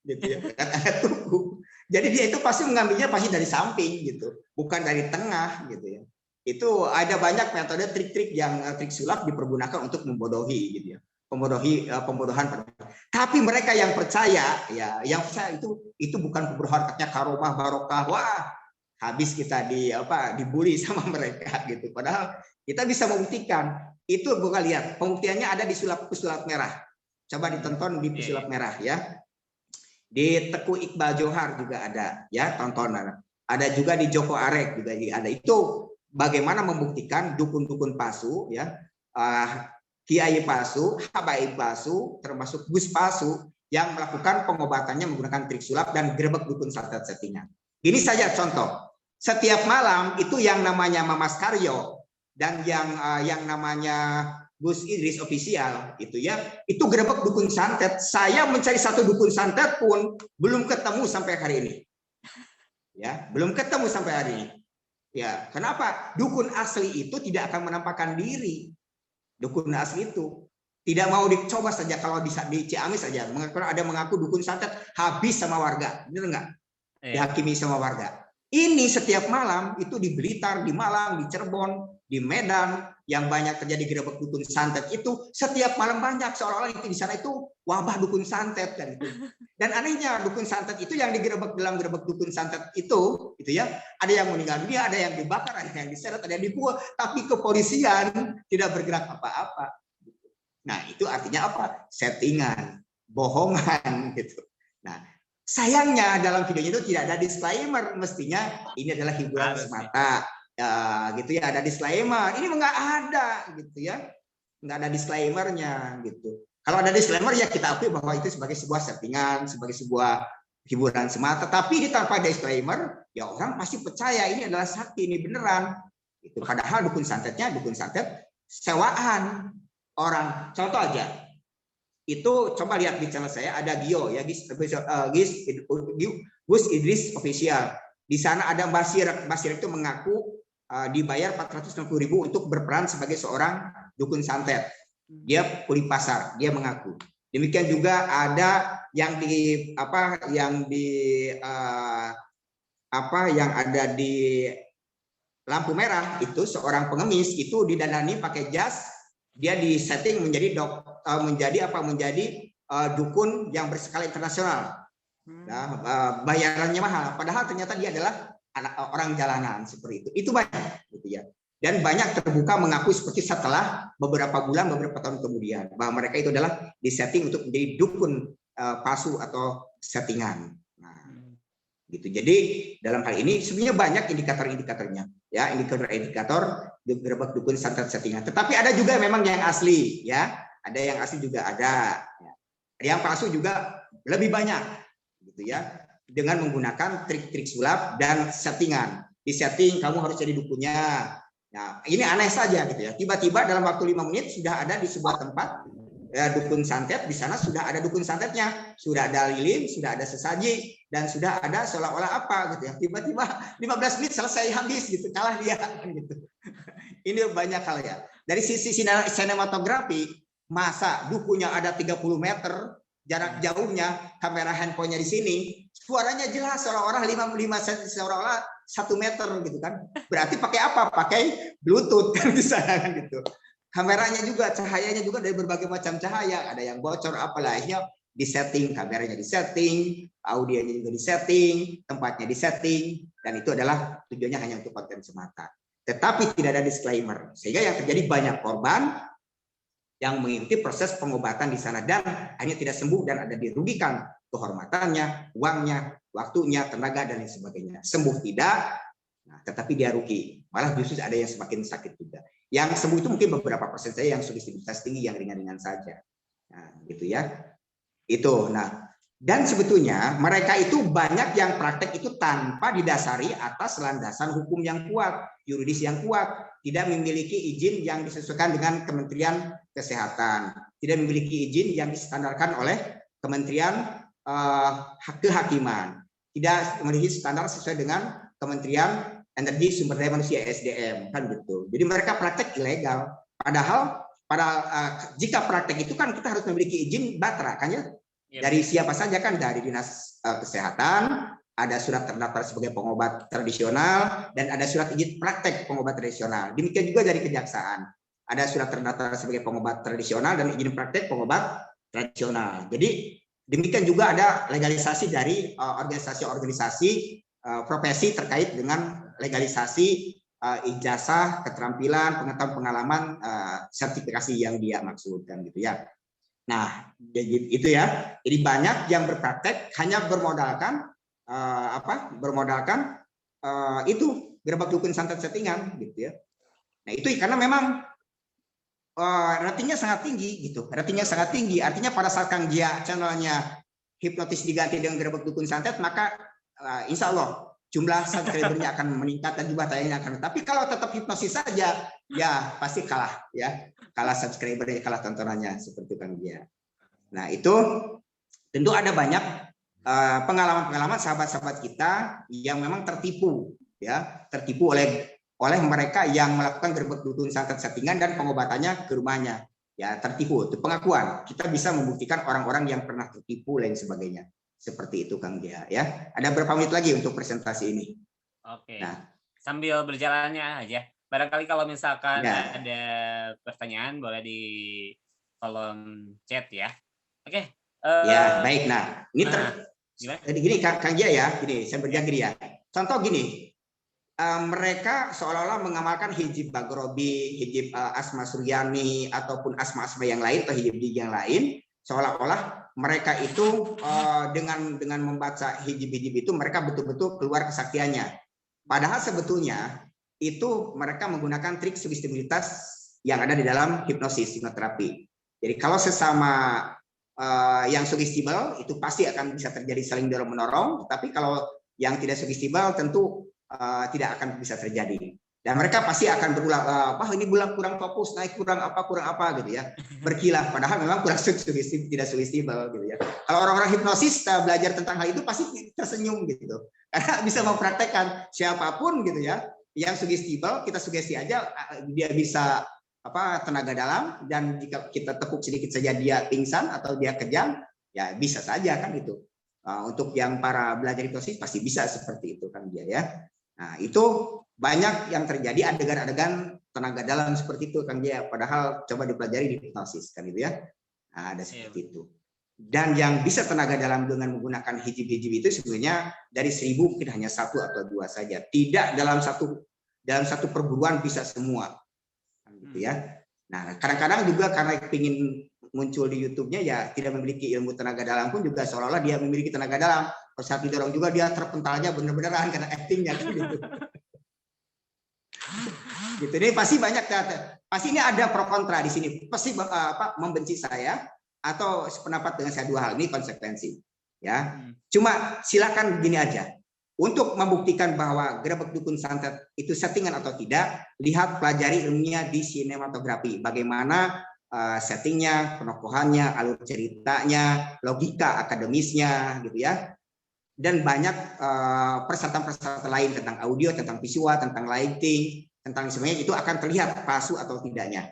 gitu ya, anget-anget kuku. Jadi dia itu pasti mengambilnya pasti dari samping gitu, bukan dari tengah gitu ya. Itu ada banyak metode trik-trik yang trik sulap dipergunakan untuk membodohi gitu ya. Pembodohan. Tapi mereka yang percaya ya, yang percaya itu bukan pembodohan, katanya karomah barokah. Wah, habis kita dibully sama mereka gitu. Padahal kita bisa membuktikan. Itu bukan lihat, pembuktiannya ada di pesulap merah. Coba ditonton di pesulap merah ya. Di Teguh Iqbal Johar juga ada ya tontonan. Ada juga di Joko Arek juga ada. Itu bagaimana membuktikan dukun-dukun palsu ya. Kiai palsu, habaib palsu, termasuk gus palsu yang melakukan pengobatannya menggunakan trik sulap dan gerbek dukun santet settingan. Ini saja contoh. Setiap malam itu yang namanya Mamas Karyo dan yang namanya Gus Idris official itu ya, itu gerbek dukun santet. Saya mencari satu dukun santet pun belum ketemu sampai hari ini. Ya, belum ketemu sampai hari ini. Ya, kenapa? Dukun asli itu tidak akan menampakkan diri. Dukun asli itu tidak mau dicoba saja kalau di Ciamis saja. Ada mengaku dukun santet habis sama warga, benar nggak? Dihakimi sama warga. Ini setiap malam itu di Blitar, di Malang, di Cirebon, di Medan yang banyak terjadi gerbek dukun santet itu setiap malam banyak, seolah-olah itu di sana itu wabah dukun santet kan itu. Dan anehnya dukun santet itu yang digerebek dalam gerbek dukun santet itu ya, ada yang meninggal dunia, ada yang dibakar, ada yang diseret, ada yang dipukul, tapi kepolisian tidak bergerak apa-apa. Nah, itu artinya apa? Settingan, bohongan gitu. Nah, sayangnya dalam videonya itu tidak ada disclaimer, mestinya ini adalah hiburan semata, ya, gitu ya, ada disclaimer. Ini nggak ada, gitu ya, nggak ada disclaimernya, gitu. Kalau ada disclaimer ya kita akui bahwa itu sebagai sebuah settingan, sebagai sebuah hiburan semata. Tapi tanpa disclaimer, ya orang pasti percaya ini adalah sakti, ini beneran. Itu padahal dukun santet sewaan orang. Contoh aja. Itu coba lihat di channel saya ada Gio ya, Gus Idris official. Di sana ada Basir itu mengaku dibayar 460.000 untuk berperan sebagai seorang dukun santet. Dia kuli pasar, dia mengaku. Demikian juga ada yang yang ada di lampu merah itu seorang pengemis itu didandani pakai jas, dia disetting menjadi dukun yang berskala internasional. Nah, bayarannya mahal, padahal ternyata dia adalah orang jalanan seperti itu. Itu banyak, gitu ya. Dan banyak terbuka mengaku seperti setelah beberapa bulan, beberapa tahun kemudian bahwa mereka itu adalah disetting untuk menjadi dukun palsu atau settingan. Nah, gitu. Jadi dalam hal ini sebenarnya banyak indikator-indikatornya, ya, indikator-indikator gerbek dukun santet settingan. Tetapi ada juga memang yang asli, ya. Ada yang asli juga ada. Yang palsu juga lebih banyak, gitu ya. Dengan menggunakan trik-trik sulap dan settingan. Di setting kamu harus jadi dukunnya. Nah, ini aneh saja gitu ya. Tiba-tiba dalam waktu 5 menit sudah ada di sebuah tempat dukun santet, di sana sudah ada dukun santetnya, sudah ada lilin, sudah ada sesaji, dan sudah ada seolah-olah apa gitu ya. Tiba-tiba 15 menit selesai habis gitu, kalah dia gitu. Ini banyak hal ya. Dari sisi sinematografi, masa dukunnya ada 30 meter jarak jauhnya, kamera handphonenya di sini, suaranya jelas seolah-olah 5 seolah-olah 1 meter gitu kan. Berarti pakai apa? Pakai Bluetooth kan di sana kan gitu. Kameranya juga, cahayanya juga dari berbagai macam cahaya, ada yang bocor apalagi disetting, kameranya disetting, audionya juga disetting, tempatnya disetting, dan itu adalah tujuannya hanya untuk konten semata. Tetapi tidak ada disclaimer, sehingga yang terjadi banyak korban yang mengikuti proses pengobatan di sana dan hanya tidak sembuh dan ada dirugikan kehormatannya, uangnya, waktunya, tenaga dan lain sebagainya. Sembuh tidak, nah, tetapi dia rugi. Malah justru ada yang semakin sakit juga. Yang sembuh itu mungkin beberapa persen saja, yang sugestibilitas tinggi, yang ringan-ringan saja. Nah, gitu ya. Itu. Nah, dan sebetulnya mereka itu banyak yang praktek itu tanpa didasari atas landasan hukum yang kuat, yuridis yang kuat, tidak memiliki izin yang disesuaikan dengan Kementerian Kesehatan, tidak memiliki izin yang distandarkan oleh Kementerian Kehakiman, tidak memiliki standar sesuai dengan Kementerian Energi Sumber Daya Manusia SDM, kan gitu. Jadi mereka praktek ilegal. Padahal jika praktek itu kan kita harus memiliki izin batra, kan ya? Dari siapa saja kan, dari Dinas Kesehatan, ada surat terdaftar sebagai pengobat tradisional, dan ada surat izin praktek pengobat tradisional. Demikian juga dari Kejaksaan, ada surat terdaftar sebagai pengobat tradisional dan izin praktek pengobat tradisional. Jadi demikian juga ada legalisasi dari organisasi-organisasi profesi terkait dengan legalisasi ijazah, keterampilan, pengetahuan, pengalaman, sertifikasi yang dia maksudkan gitu ya. Nah, itu ya. Jadi banyak yang berpraktek hanya bermodalkan itu gerbek dukun santet settingan gitu ya. Nah, itu karena memang ratingnya sangat tinggi gitu. Ratingnya sangat tinggi. Artinya pada saat Kang Gia channelnya hipnotis diganti dengan gerbek dukun santet, maka insya Allah jumlah subscribernya akan meningkat dan jumlah tayangannya akan. Tapi kalau tetap hipnosis saja, ya pasti kalah ya. Kalah subscribernya, kalah tontonannya, seperti Kang Gia. Nah, itu tentu ada banyak pengalaman-pengalaman sahabat-sahabat kita yang memang tertipu ya, tertipu oleh mereka yang melakukan gerbek dukun santet settingan dan pengobatannya ke rumahnya. Ya, tertipu, itu pengakuan. Kita bisa membuktikan orang-orang yang pernah tertipu lain sebagainya. Seperti itu Kang Gia ya. Ada berapa menit lagi untuk presentasi ini? Oke. Nah, sambil berjalannya aja. Barangkali kalau misalkan ada pertanyaan boleh di kolom chat ya. Oke. Ya, baik. Nah, ini jadi gini Kang Gia ya, gini saya berjanji ya. Contoh gini, mereka seolah-olah mengamalkan hijab Bagrobi, hijab Asma Suryani ataupun asma-asma yang lain atau hijab yang lain, seolah-olah mereka itu dengan membaca hijab-hijab itu mereka betul-betul keluar kesaktiannya. Padahal sebetulnya itu mereka menggunakan trik sugestibilitas yang ada di dalam hipnosis, hipnoterapi. Jadi kalau sesama yang sugestibel itu pasti akan bisa terjadi saling dorong menorong, tapi kalau yang tidak sugestibel tentu tidak akan bisa terjadi. Dan mereka pasti akan berulang, ini bulan kurang fokus, naik kurang apa gitu ya, berkilah. Padahal memang kurang tidak sugestibel gitu ya. Kalau orang-orang hipnosis belajar tentang hal itu pasti tersenyum gitu, karena bisa mempraktekkan siapapun gitu ya. Yang sugestibel kita sugesti aja dia bisa tenaga dalam, dan jika kita tepuk sedikit saja dia pingsan atau dia kejang, ya bisa saja kan itu. Untuk yang para belajar hipnosis pasti bisa seperti itu kan dia ya. Nah, itu banyak yang terjadi adegan-adegan tenaga dalam seperti itu kan dia, padahal coba dipelajari di hipnosis kan itu ya. Nah, ada seperti itu. Dan yang bisa tenaga dalam dengan menggunakan hijab-hijab itu sebenarnya dari 1000 mungkin hanya 1 atau 2 saja. Tidak dalam satu perguruan bisa semua. Gitu ya. Nah, kadang-kadang juga karena ingin muncul di YouTube-nya ya tidak memiliki ilmu tenaga dalam pun juga seolah-olah dia memiliki tenaga dalam. Kalau saat didorong juga dia terpentalnya benar-benaran karena actingnya gitu. Gitu. Ini pasti banyak pasti ini ada pro kontra di sini. Pasti membenci saya atau sependapat dengan saya, 2 hal ini konsekuensi. Ya. Cuma silakan gini aja. Untuk membuktikan bahwa Gerebek Dukun Santet itu settingan atau tidak, lihat pelajari ilmunya di sinematografi. Bagaimana settingnya, penokohannya, alur ceritanya, logika akademisnya, gitu ya. Dan banyak persyaratan-persyaratan lain tentang audio, tentang visual, tentang lighting, tentang semuanya itu akan terlihat palsu atau tidaknya,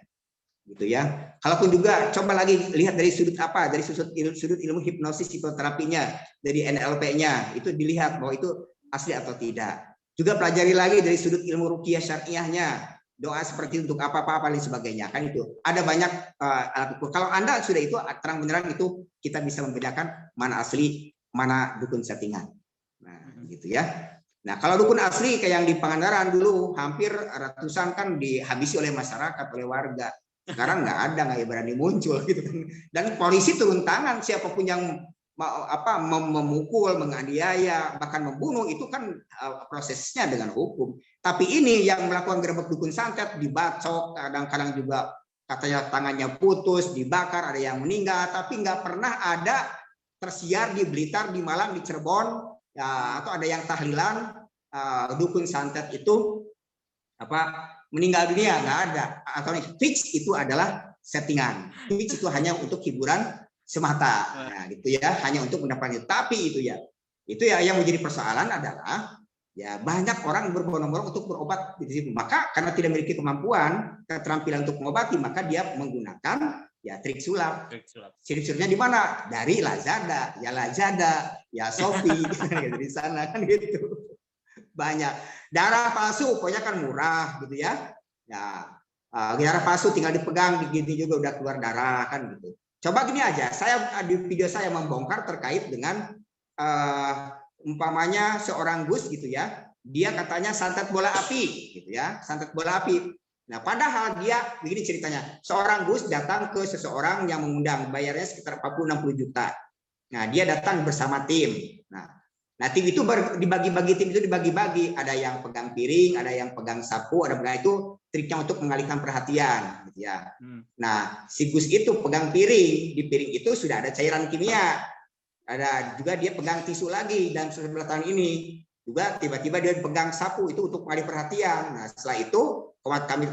gitu ya. Kalaupun juga coba lagi lihat dari sudut dari sudut ilmu hipnosis hipnoterapinya, dari NLP-nya, itu dilihat bahwa itu asli atau tidak. Juga pelajari lagi dari sudut ilmu ruqyah syariahnya, doa seperti untuk apa-apa dan sebagainya, kan itu. Ada banyak alat ukur. Kalau Anda sudah itu terang benerang itu kita bisa membedakan mana asli, mana dukun settingan. Nah, gitu ya. Nah, kalau dukun asli kayak yang di Pangandaran dulu hampir ratusan kan dihabisi oleh masyarakat, oleh warga. Sekarang nggak berani muncul gitu kan. Dan polisi turun tangan, siapapun yang memukul, menganiaya, bahkan membunuh itu kan prosesnya dengan hukum. Tapi ini yang melakukan gerebek dukun santet dibacok, kadang-kadang juga katanya tangannya putus, dibakar, ada yang meninggal, tapi nggak pernah ada tersiar di Blitar, di Malang, di Cirebon, ya, atau ada yang tahlilan dukun santet itu meninggal dunia, nggak ada. Atau fix itu adalah settingan, fix itu hanya untuk hiburan semata, nah gitu ya, hanya untuk mendapatkan. Tapi itu ya yang menjadi persoalan adalah ya banyak orang berbondong-bondong untuk berobat di situ. Maka karena tidak memiliki kemampuan, keterampilan untuk mengobati, maka dia menggunakan ya trik sulap. Trik sulapnya di mana? Dari Lazada, ya Shopee, di sana kan gitu. Banyak darah palsu, pokoknya kan murah gitu ya. Ya darah palsu tinggal dipegang, digini juga udah keluar darah kan gitu. Coba gini aja, saya di video saya membongkar terkait dengan umpamanya seorang Gus gitu ya, dia katanya santet bola api gitu ya, santet bola api. Nah, padahal dia begini ceritanya, seorang Gus datang ke seseorang yang mengundang, bayarnya sekitar 40-60 juta. Nah, dia datang bersama tim. Nah, tim itu dibagi-bagi, ada yang pegang piring, ada yang pegang sapu, ada pegang itu triknya untuk mengalihkan perhatian gitu ya. Nah, si Gus itu pegang piring, di piring itu sudah ada cairan kimia. Ada juga dia pegang tisu lagi, dan sebelah tangan ini juga tiba-tiba dia pegang sapu itu untuk mengalih perhatian. Nah, setelah itu komat kami,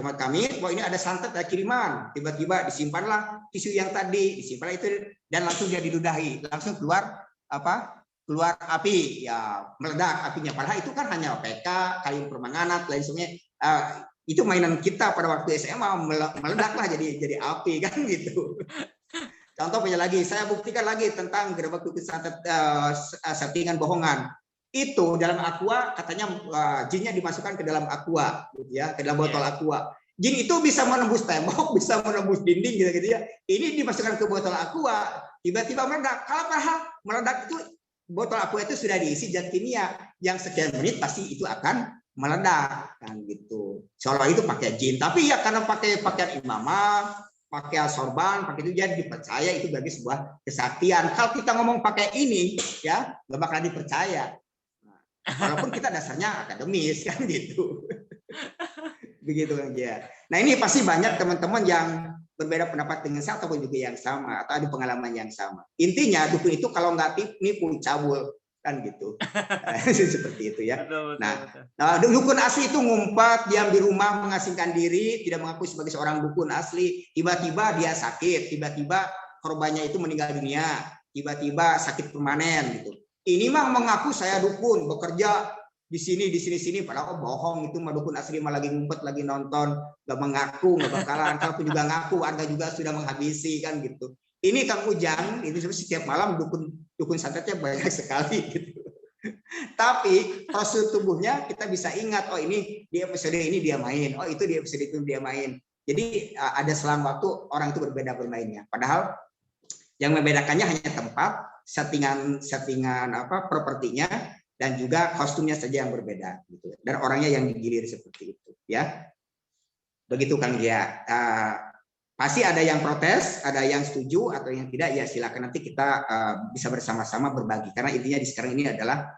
bahwa ini ada santet, ada kiriman. Tiba-tiba disimpanlah tisu yang tadi, disimpanlah itu dan langsung dia diludahi, langsung keluar api, ya meledak apinya. Padahal itu kan hanya PK, kayu permanganat, lain sebagainya. Itu mainan kita pada waktu SMA, meledaklah jadi api kan gitu. Contoh punya lagi, saya buktikan lagi tentang gerebek dukun santet settingan bohongan. Itu dalam aqua katanya jinnya dimasukkan ke dalam aqua, gitu ya, ke dalam botol aqua. Jin itu bisa menembus tembok, bisa menembus dinding gitu ya. Ini dimasukkan ke botol aqua, tiba-tiba meledak. Kalau padahal meledak itu botol aqua itu sudah diisi zat kimia yang sekian menit pasti itu akan meledak kan gitu. Seolah itu pakai jin, tapi ya karena pakai pakaian imamah, pakai sorban, pakai itu jadi dipercaya itu bagi sebuah kesaktian. Kalau kita ngomong pakai ini ya nggak bakal dipercaya. Walaupun kita dasarnya akademis kan gitu. Begitu kan dia. Nah, ini pasti banyak teman-teman yang berbeda pendapat dengan saya ataupun juga yang sama atau ada pengalaman yang sama. Intinya dukun itu kalau nggak nipu cabul kan gitu. Seperti itu ya. Nah, dukun asli itu ngumpet, diam di rumah, mengasingkan diri, tidak mengaku sebagai seorang dukun asli. Tiba-tiba dia sakit, tiba-tiba korbannya itu meninggal dunia, tiba-tiba sakit permanen gitu. Ini mah mengaku saya dukun, bekerja di sini, padahal bohong, itu mah dukun asli mah lagi ngumpet, lagi nonton, nggak mengaku, nggak bakalan. Kalaupun juga ngaku, warga juga sudah menghabisi kan gitu. Ini Kang Ujang, ini setiap malam dukun santetnya banyak sekali gitu. Tapi proses tubuhnya kita bisa ingat, oh ini di episode ini dia main, oh itu di episode itu dia main. Jadi ada selang waktu orang itu berbeda bermainnya. Padahal yang membedakannya hanya tempat, settingan apa propertinya, dan juga kostumnya saja yang berbeda gitu. Dan orangnya yang digilir seperti itu ya. Begitu Kang Gia. Pasti ada yang protes, ada yang setuju atau yang tidak, ya silakan nanti kita bisa bersama-sama berbagi, karena intinya di sekarang ini adalah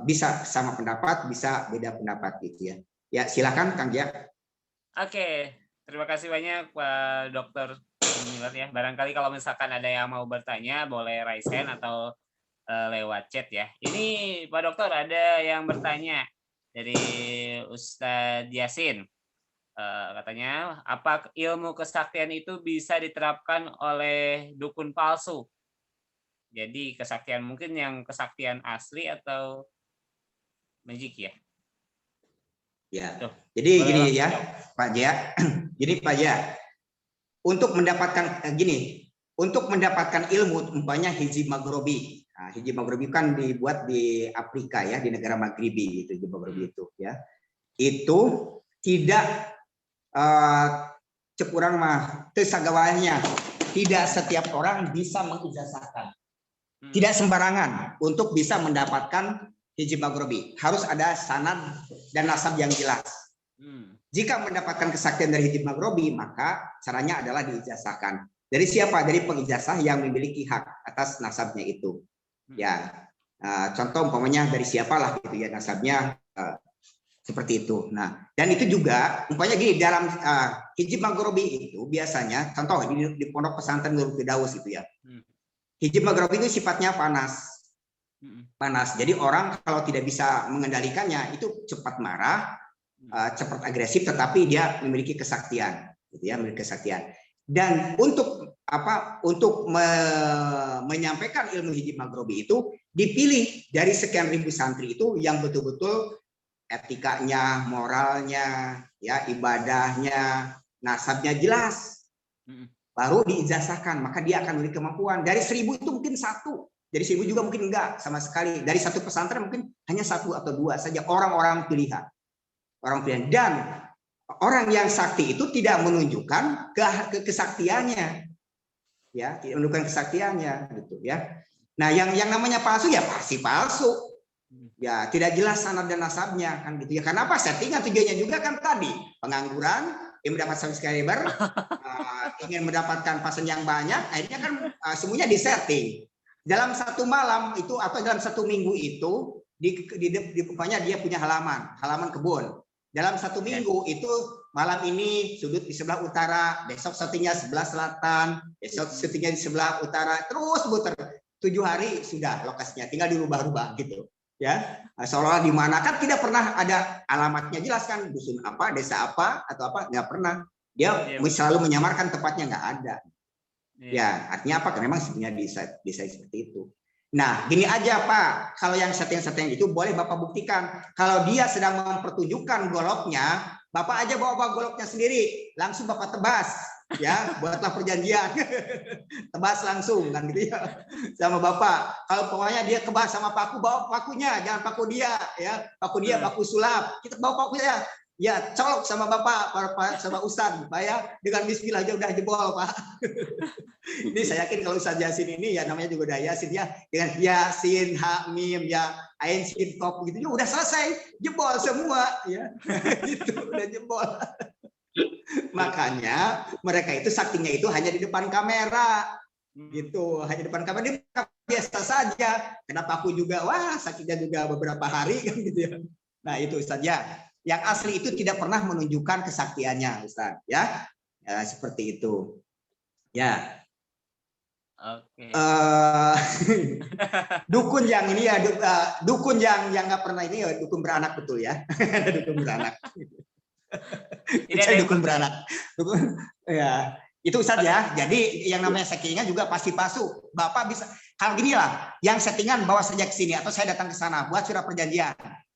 bisa sama pendapat, bisa beda pendapat gitu ya. Ya silakan Kang Gia. Oke, terima kasih banyak Pak Dr. Miller ya. Barangkali kalau misalkan ada yang mau bertanya boleh raise hand atau lewat chat ya. Ini Pak Dokter ada yang bertanya dari Ustadz Yasin. Katanya, apa ilmu kesaktian itu bisa diterapkan oleh dukun palsu? Jadi kesaktian mungkin yang kesaktian asli atau magic ya? Ya. Tuh, Jadi gini ya, Pak Jaya. Jadi Pak Jaya, untuk mendapatkan ilmu, umpamanya hijab maghribi. Nah, hijab maghribi kan dibuat di Afrika ya, di negara Maghribi itu hijab maghribi itu ya. Itu tidak cepurang mah tesagawanya. Tidak setiap orang bisa mengijazahkan. Tidak sembarangan untuk bisa mendapatkan hijab maghribi. Harus ada sanad dan nasab yang jelas. Jika mendapatkan kesaktian dari hijab maghribi, maka caranya adalah diijazahkan. Dari siapa? Dari pengijazah yang memiliki hak atas nasabnya itu. Ya, contoh umpamanya dari siapalah gitu ya nasabnya seperti itu. Nah, dan itu juga umpamanya gini, dalam hijab maghribi itu biasanya contoh di pondok pesantren Nurul Firdaus itu ya. Hijab maghribi itu sifatnya panas. Panas. Jadi orang kalau tidak bisa mengendalikannya itu cepat marah, cepat agresif, tetapi dia memiliki kesaktian, gitu ya, memiliki kesaktian. Dan untuk menyampaikan ilmu hijab maghribi itu dipilih dari sekian ribu santri itu yang betul-betul etikanya, moralnya, ya ibadahnya, nasabnya jelas, baru diijazahkan, maka dia akan memiliki kemampuan. Dari 1000 itu mungkin 1, dari 1000 juga mungkin enggak sama sekali. Dari satu pesantren mungkin hanya 1 atau 2 saja orang-orang pilihan. Orang pilihan. Dan orang yang sakti itu tidak menunjukkan kesaktiannya, ya, tidak menunjukkan kesaktiannya, gitu ya. Nah, yang namanya palsu ya pasti palsu, ya tidak jelas sanad dan nasabnya kan gitu ya. Karena apa? Settingan tujuannya juga kan tadi pengangguran, yang mendapat subscriber, ingin mendapatkan pasien yang banyak, akhirnya kan semuanya disetting. Dalam satu malam itu atau dalam satu minggu itu di dia punya halaman kebun. Dalam satu minggu itu malam ini sudut di sebelah utara, besok syutingnya sebelah selatan, besok syutingnya di sebelah utara, terus muter 7 hari sudah lokasinya, tinggal dirubah-rubah gitu ya. Seolah di mana kan tidak pernah ada alamatnya jelas kan, dusun apa, desa apa atau apa, nggak pernah. Dia selalu menyamarkan tempatnya, nggak ada. Ya artinya apa? Karena memang sebenarnya bisa seperti itu. Nah, gini aja Pak, kalau yang setting-setting itu boleh Bapak buktikan. Kalau dia sedang mempertunjukkan goloknya, Bapak aja bawa goloknya sendiri, langsung Bapak tebas, ya, buatlah perjanjian, tebas langsung kan gitu ya, sama Bapak. Kalau pokoknya dia kebas sama paku, bawa pakunya, jangan paku dia, ya, paku sulap, kita bawa pakunya. Ya, colok sama Bapak, sama Ustadz, Pak ya, dengan bismillah aja udah jebol, Pak. Ini saya yakin kalau Ustadz Yasin ini ya namanya juga udah Yasin ya, dengan Yasin, Hamim, ya, Ain, Sin, Top gitu, ya udah selesai, jebol semua, ya, gitu, udah jebol. Makanya mereka itu saktinya itu hanya di depan kamera, gitu, hanya di depan kamera, dia biasa saja. Kenapa aku juga, wah sakitnya juga beberapa hari kan gitu ya. Nah itu Ustadz ya. Yang asli itu tidak pernah menunjukkan kesaktiannya, Ustaz, ya, seperti itu, ya. Oke. Dukun yang ini ya, dukun yang nggak pernah ini ya, dukun beranak betul ya, dukun beranak. Dukun beranak, dukun, ya. Itu Ustaz ya. Jadi yang namanya settingan juga pasti palsu. Bapak bisa, kalau gini lah, yang settingan bawa saja ke sini atau saya datang ke sana buat surat perjanjian.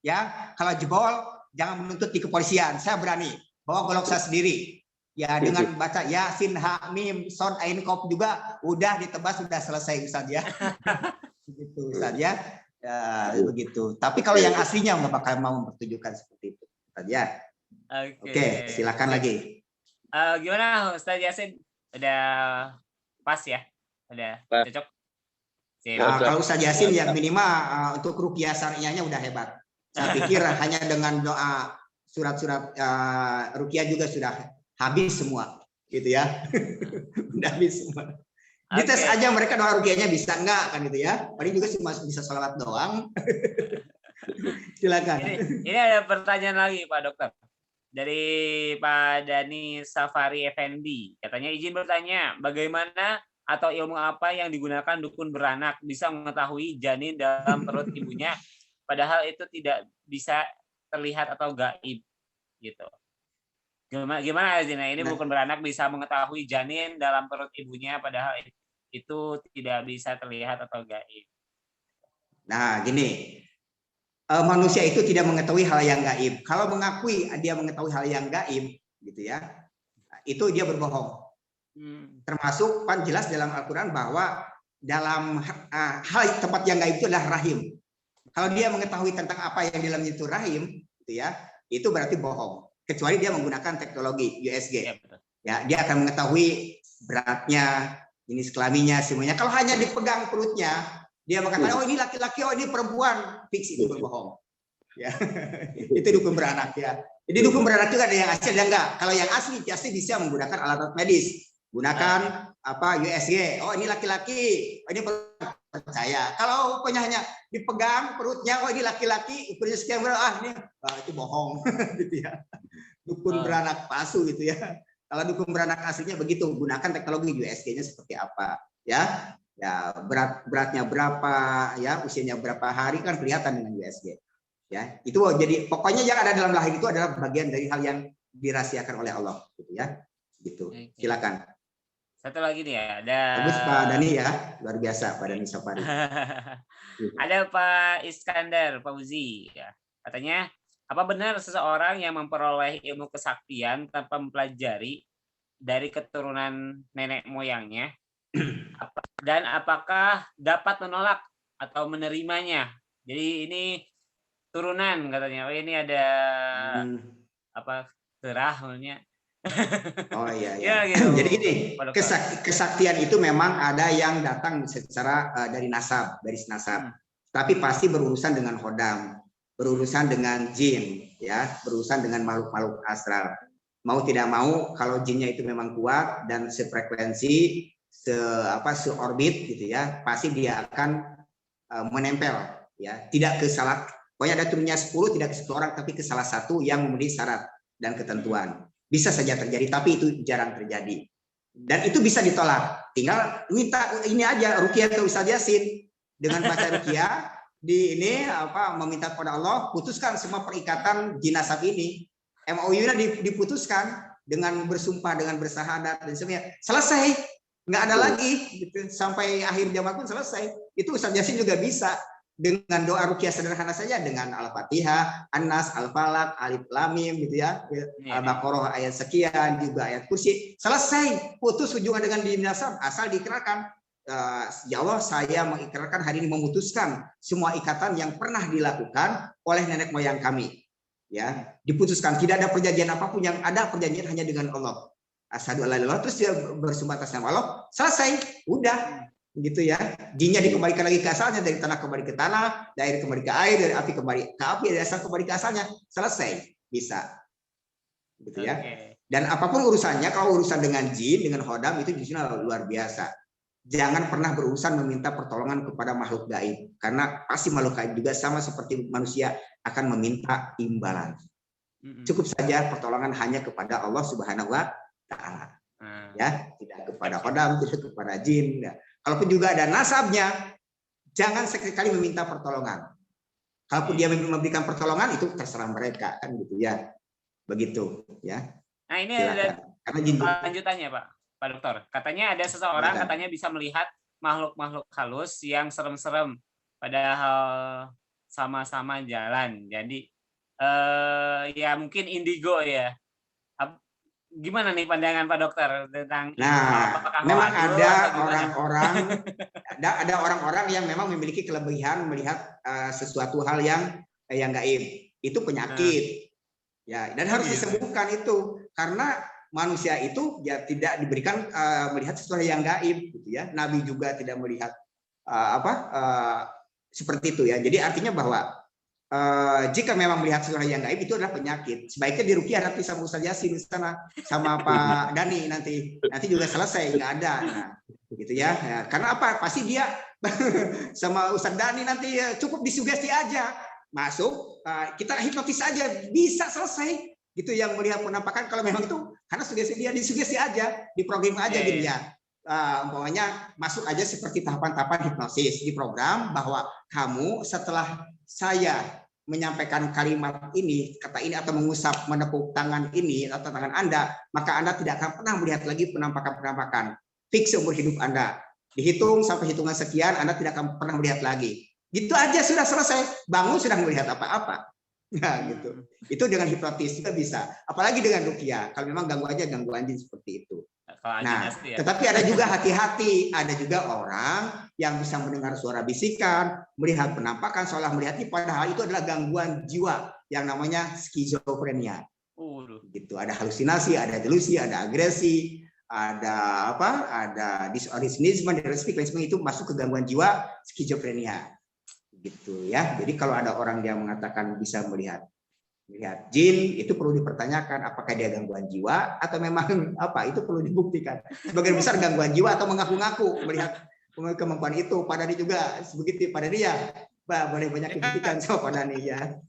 Ya, kalau jebol jangan menuntut di kepolisian. Saya berani bawa golok saya sendiri. Ya, dengan baca Yasin, Ha, Mim, Son, Ain, Qaf juga udah ditebas, sudah selesai Ustaz ya. Begitu Ustaz ya. Ya, begitu. Tapi kalau yang aslinya nggak bakal mau mempertunjukkan seperti itu Ustaz ya. Oke, silakan lagi. Gimana Ustaz Yasin? Udah pas ya? Udah cocok? Kalau Ustaz Yasin ya minimal untuk ruqyah syariahnya udah hebat. Saya pikir hanya dengan doa surat-surat ruqyah juga sudah habis semua, gitu ya. Udah habis semua. Dites aja mereka doa ruqyahnya bisa enggak kan gitu ya. Paling juga cuma bisa sholawat doang. Silakan. Ini ada pertanyaan lagi Pak Dokter. Dari Pak Dani Safari Effendi. Katanya izin bertanya, bagaimana atau ilmu apa yang digunakan dukun beranak bisa mengetahui janin dalam perut ibunya, padahal itu tidak bisa terlihat atau gaib gitu. Gimana Zina? Ini dukun beranak bisa mengetahui janin dalam perut ibunya, padahal itu tidak bisa terlihat atau gaib. Nah, gini. Manusia itu tidak mengetahui hal yang gaib. Kalau mengakui dia mengetahui hal yang gaib, gitu ya, itu dia berbohong. Termasuk kan jelas dalam Al-Quran bahwa dalam hal tempat yang gaib itu adalah rahim. Kalau dia mengetahui tentang apa yang di dalamnya itu rahim, gitu ya, itu berarti bohong. Kecuali dia menggunakan teknologi USG. Ya, dia akan mengetahui beratnya, jenis kelaminnya, semuanya. Kalau hanya dipegang perutnya, dia mengatakan, oh ini laki-laki, oh ini perempuan, fix itu berbohong. Ya, itu dukun beranak ya. Jadi dukun beranak juga ada yang asli dan enggak. Kalau yang asli pasti bisa menggunakan alat medis, gunakan apa USG. Oh ini laki-laki, oh, ini percaya. Kalau pokoknya hanya dipegang perutnya, oh ini laki-laki, ukurnya sekian berapa? Ini itu bohong, gitu ya. Dukun beranak palsu gitu ya. Kalau dukun beranak aslinya begitu, gunakan teknologi USG-nya seperti apa, ya. Ya, beratnya berapa, ya, usianya berapa hari kan kelihatan dengan USG. Ya, itu jadi pokoknya yang ada dalam lahir itu adalah bagian dari hal yang dirahasiakan oleh Allah, gitu ya. Gitu. Silakan. Satu lagi nih ya, ada bagus Pak Dani ya, luar biasa Pak Dani Safari. Ada Pak Iskandar Fauzi ya. Katanya, apa benar seseorang yang memperoleh ilmu kesaktian tanpa mempelajari dari keturunan nenek moyangnya, dan apakah dapat menolak atau menerimanya? Jadi ini turunan katanya. Oh ini ada apa terah namanya. Oh iya Ya, iya. gitu. Jadi gini, kesaktian itu memang ada yang datang secara dari nasab, garis nasab. Tapi pasti berurusan dengan hodam, berurusan dengan jin, ya, berurusan dengan makhluk-makhluk astral. Mau tidak mau, kalau jinnya itu memang kuat dan sefrekuensi, seorbit gitu ya, pasti dia akan menempel, ya, tidak ke salah. Pokoknya ada turunnya 10, tidak ke satu orang, tapi ke salah satu yang memenuhi syarat dan ketentuan. Bisa saja terjadi, tapi itu jarang terjadi. Dan itu bisa ditolak. Tinggal minta ini aja ruqyah ke Ustaz Yasin dengan baca ruqyah di ini meminta kepada Allah putuskan semua perikatan jin nasab ini. MOU-nya diputuskan dengan bersumpah, dengan bersahadat dan sebagainya. Selesai, nggak ada lagi gitu. Sampai akhir zaman pun selesai. Itu Ustaz Yasin juga bisa dengan doa ruqyah sederhana saja, dengan Al-Fatihah, An-Nas, Al-Falaq, Alif Lam Mim gitu ya. Al-Baqarah ayat sekian, juga ayat kursi. Selesai, putus hubungan dengan jin nasab, asal diikrarkan. Ya Allah, saya mengikrarkan hari ini, memutuskan semua ikatan yang pernah dilakukan oleh nenek moyang kami. Ya, diputuskan, tidak ada perjanjian apapun, yang ada perjanjian hanya dengan Allah. Asyhadu alla ilaha illallah, terus dia bersumpah atas nama Allah, selesai, udah gitu ya. Jinnya dikembalikan lagi ke asalnya, dari tanah kembali ke tanah, dari air kembali ke air, dari api kembali ke api, dari asal kembali ke asalnya, selesai, bisa gitu ya. Dan apapun urusannya, kalau urusan dengan jin, dengan hodam, itu justru luar biasa. Jangan pernah berurusan meminta pertolongan kepada makhluk gaib, karena pasti makhluk gaib juga sama seperti manusia akan meminta imbalan. Cukup saja pertolongan hanya kepada Allah Subhanahu wa Ta'ala. Ya, tidak kepada hodam, tidak kepada jin. Ya. Kalaupun juga ada nasabnya, jangan sekali-kali meminta pertolongan. Kalaupun dia memberikan pertolongan, itu terserah mereka, kan gitu ya. Begitu ya. Nah, ini ada lanjutannya, Pak Dokter. Katanya ada seseorang katanya bisa melihat makhluk-makhluk halus yang serem-serem. Padahal sama-sama jalan. Jadi ya mungkin indigo ya. Gimana nih pandangan Pak Dokter tentang itu? Nah, Apakah memang hoax dulu ada atau gimana? orang-orang ada orang-orang yang memang memiliki kelebihan melihat sesuatu hal yang gaib. Itu penyakit. Ya, dan harus disembuhkan itu karena manusia itu ya tidak diberikan melihat sesuatu yang gaib gitu ya. Nabi juga tidak melihat seperti itu ya. Jadi artinya bahwa jika memang melihat sesuatu yang gaib itu adalah penyakit, sebaiknya diruqyah nanti sama Ustaz Yasin di sana sama Pak Dani nanti juga selesai, nggak ada, nah, gitu ya. Ya. Karena apa? Pasti dia sama Ustaz Dani nanti cukup disugesti aja, masuk kita hipnotis aja bisa selesai, gitu yang melihat penampakan kalau memang itu karena sugesti dia disugesti aja, diprogram aja gitu ya. Umpamanya masuk aja seperti tahapan-tahapan hipnosis di program bahwa kamu setelah saya menyampaikan kalimat ini, kata ini atau mengusap menepuk tangan ini atau tangan Anda, maka Anda tidak akan pernah melihat lagi penampakan-penampakan. Fix seumur hidup Anda. Dihitung sampai hitungan sekian, Anda tidak akan pernah melihat lagi. Gitu aja sudah selesai. Bangun sudah melihat apa-apa. Nah, gitu. Itu dengan hipnotis juga bisa. Apalagi dengan ruqyah. Kalau memang gangguan jin seperti itu. Nah, tetapi ada juga hati-hati, ada juga orang yang bisa mendengar suara bisikan, melihat penampakan seolah melihat ini, padahal itu adalah gangguan jiwa yang namanya skizofrenia. Gitu, ada halusinasi, ada delusi, ada agresi, ada ada disorganisme, dan sebagainya, itu masuk ke gangguan jiwa skizofrenia. Gitu ya. Jadi kalau ada orang yang mengatakan bisa melihat jin, itu perlu dipertanyakan apakah dia gangguan jiwa atau memang apa, itu perlu dibuktikan. Sebagian besar gangguan jiwa atau mengaku-ngaku melihat kemampuan itu. Pak Dani juga begitu, Pak Dani ya, boleh banyak dibuktikan sama Pak Dani ya.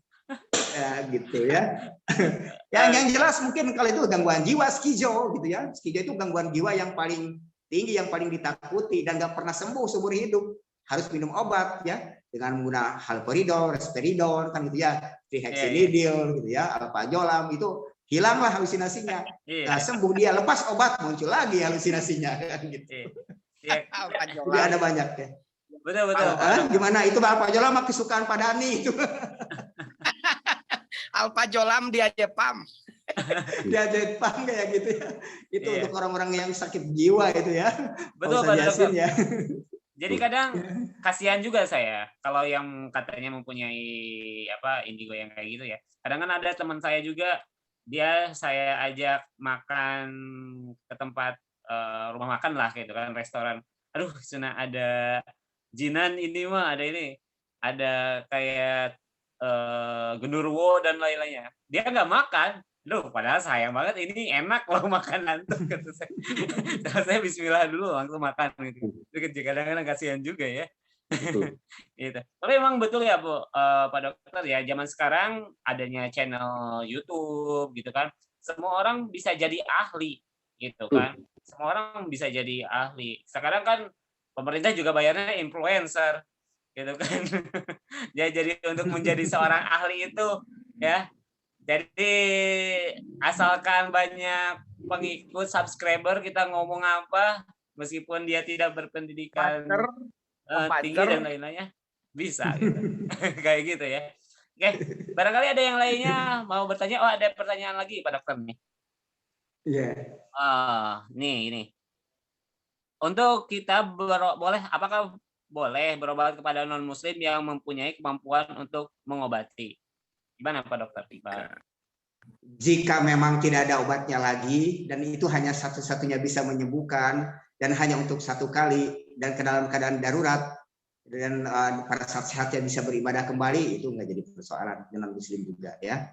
Gitu ya. Yang jelas mungkin kalau itu gangguan jiwa skizo gitu ya. Skizo itu gangguan jiwa yang paling tinggi, yang paling ditakuti dan nggak pernah sembuh seumur hidup. Harus minum obat ya, dengan menggunakan haloperidol, risperidol kan gitu ya, trihexylenidil gitu ya, alprazolam, itu hilanglah halusinasinya. Nah, sembuh dia, lepas obat muncul lagi halusinasinya gitu. Jadi ada banyak ya. Betul. Gimana itu alprazolam kesukaan Pak Dani itu. Alprazolam dia Jepang. Dia Jepang kayak gitu ya. Itu untuk orang-orang yang sakit jiwa itu ya. Betul Pak Dokter. Ya. Jadi kadang kasihan juga saya kalau yang katanya mempunyai indigo yang kayak gitu ya. Kadang kan ada teman saya juga, saya ajak makan ke tempat rumah makan lah gitu kan, restoran. Aduh, sana ada jinan ini mah, ada kayak genderuwo dan lain-lainnya. Dia nggak makan. Loh, padahal sayang banget, ini enak loh makanan tuh, kata saya. Saya bismillah dulu langsung makan gitu. Itu kadang-kadang kasihan juga ya. Gitu. Tapi memang betul ya Pak Dokter ya, zaman sekarang adanya channel YouTube gitu kan, semua orang bisa jadi ahli gitu kan. Semua orang bisa jadi ahli. Sekarang kan pemerintah juga bayarnya influencer gitu kan. Jadi untuk menjadi seorang ahli itu ya, jadi asalkan banyak pengikut, subscriber, kita ngomong apa, meskipun dia tidak berpendidikan tinggi dan lain-lainnya, bisa gitu. Kayak gitu ya. Oke, barangkali ada yang lainnya mau bertanya. Oh, ada pertanyaan lagi Pak Dokter nih. Iya. Nih. Untuk kita apakah boleh berobat kepada non-muslim yang mempunyai kemampuan untuk mengobati? Gimana Pak Dokter? Jika memang tidak ada obatnya lagi dan itu hanya satu-satunya bisa menyembuhkan dan hanya untuk satu kali dan ke dalam keadaan darurat dan pada saat sehatnya bisa beribadah kembali, itu nggak jadi persoalan dengan muslim juga ya.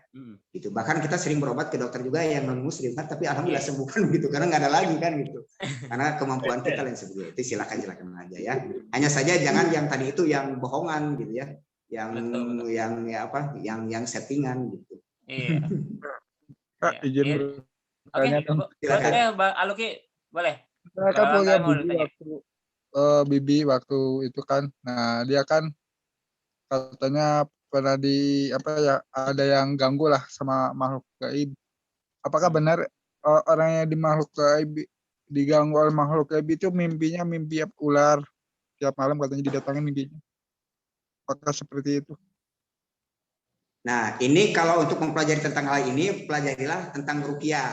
Itu bahkan kita sering berobat ke dokter juga yang non muslim kan, tapi alhamdulillah sembuhkan gitu karena nggak ada lagi kan gitu. Karena kemampuan kita lain sebagainya. Itu silakan aja ya. Hanya saja jangan yang tadi itu yang bohongan gitu ya. Yang settingan gitu. Iya. Kak, izin bertanya dong. Boleh, Mbak Aluki, boleh. Kan punya Bibi waktu itu kan. Nah, dia kan katanya pernah ada yang ganggu lah sama makhluk gaib. Apakah benar orang yang di makhluk gaib diganggu oleh makhluk gaib itu mimpinya mimpi ular tiap malam katanya didatangin mimpinya? Apakah seperti itu? Nah, ini kalau untuk mempelajari tentang hal ini, pelajarilah tentang ruqyah.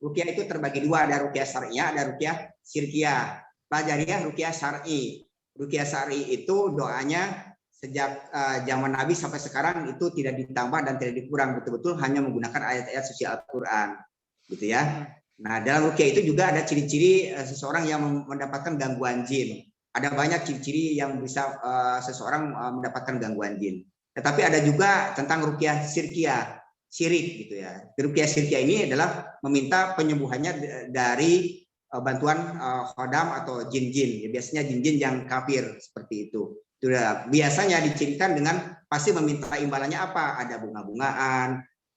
Ruqyah itu terbagi dua, ada ruqyah syariah, ada ruqyah syirkiyah. Pelajarilah ruqyah syar'i. Ruqyah syar'i itu doanya sejak zaman Nabi sampai sekarang itu tidak ditambah dan tidak dikurang, betul-betul hanya menggunakan ayat-ayat suci Al-Qur'an. Gitu ya. Nah, dalam ruqyah itu juga ada ciri-ciri seseorang yang mendapatkan gangguan jin. Ada banyak ciri-ciri yang bisa seseorang mendapatkan gangguan jin. Tetapi ada juga tentang ruqyah syirkiyah, syirik gitu ya. Ruqyah syirkiyah ini adalah meminta penyembuhannya dari bantuan khodam atau jin-jin. Ya, biasanya jin-jin yang kafir seperti itu. Sudah biasanya dicirikan dengan pasti meminta imbalannya apa? Ada bunga-bungaan,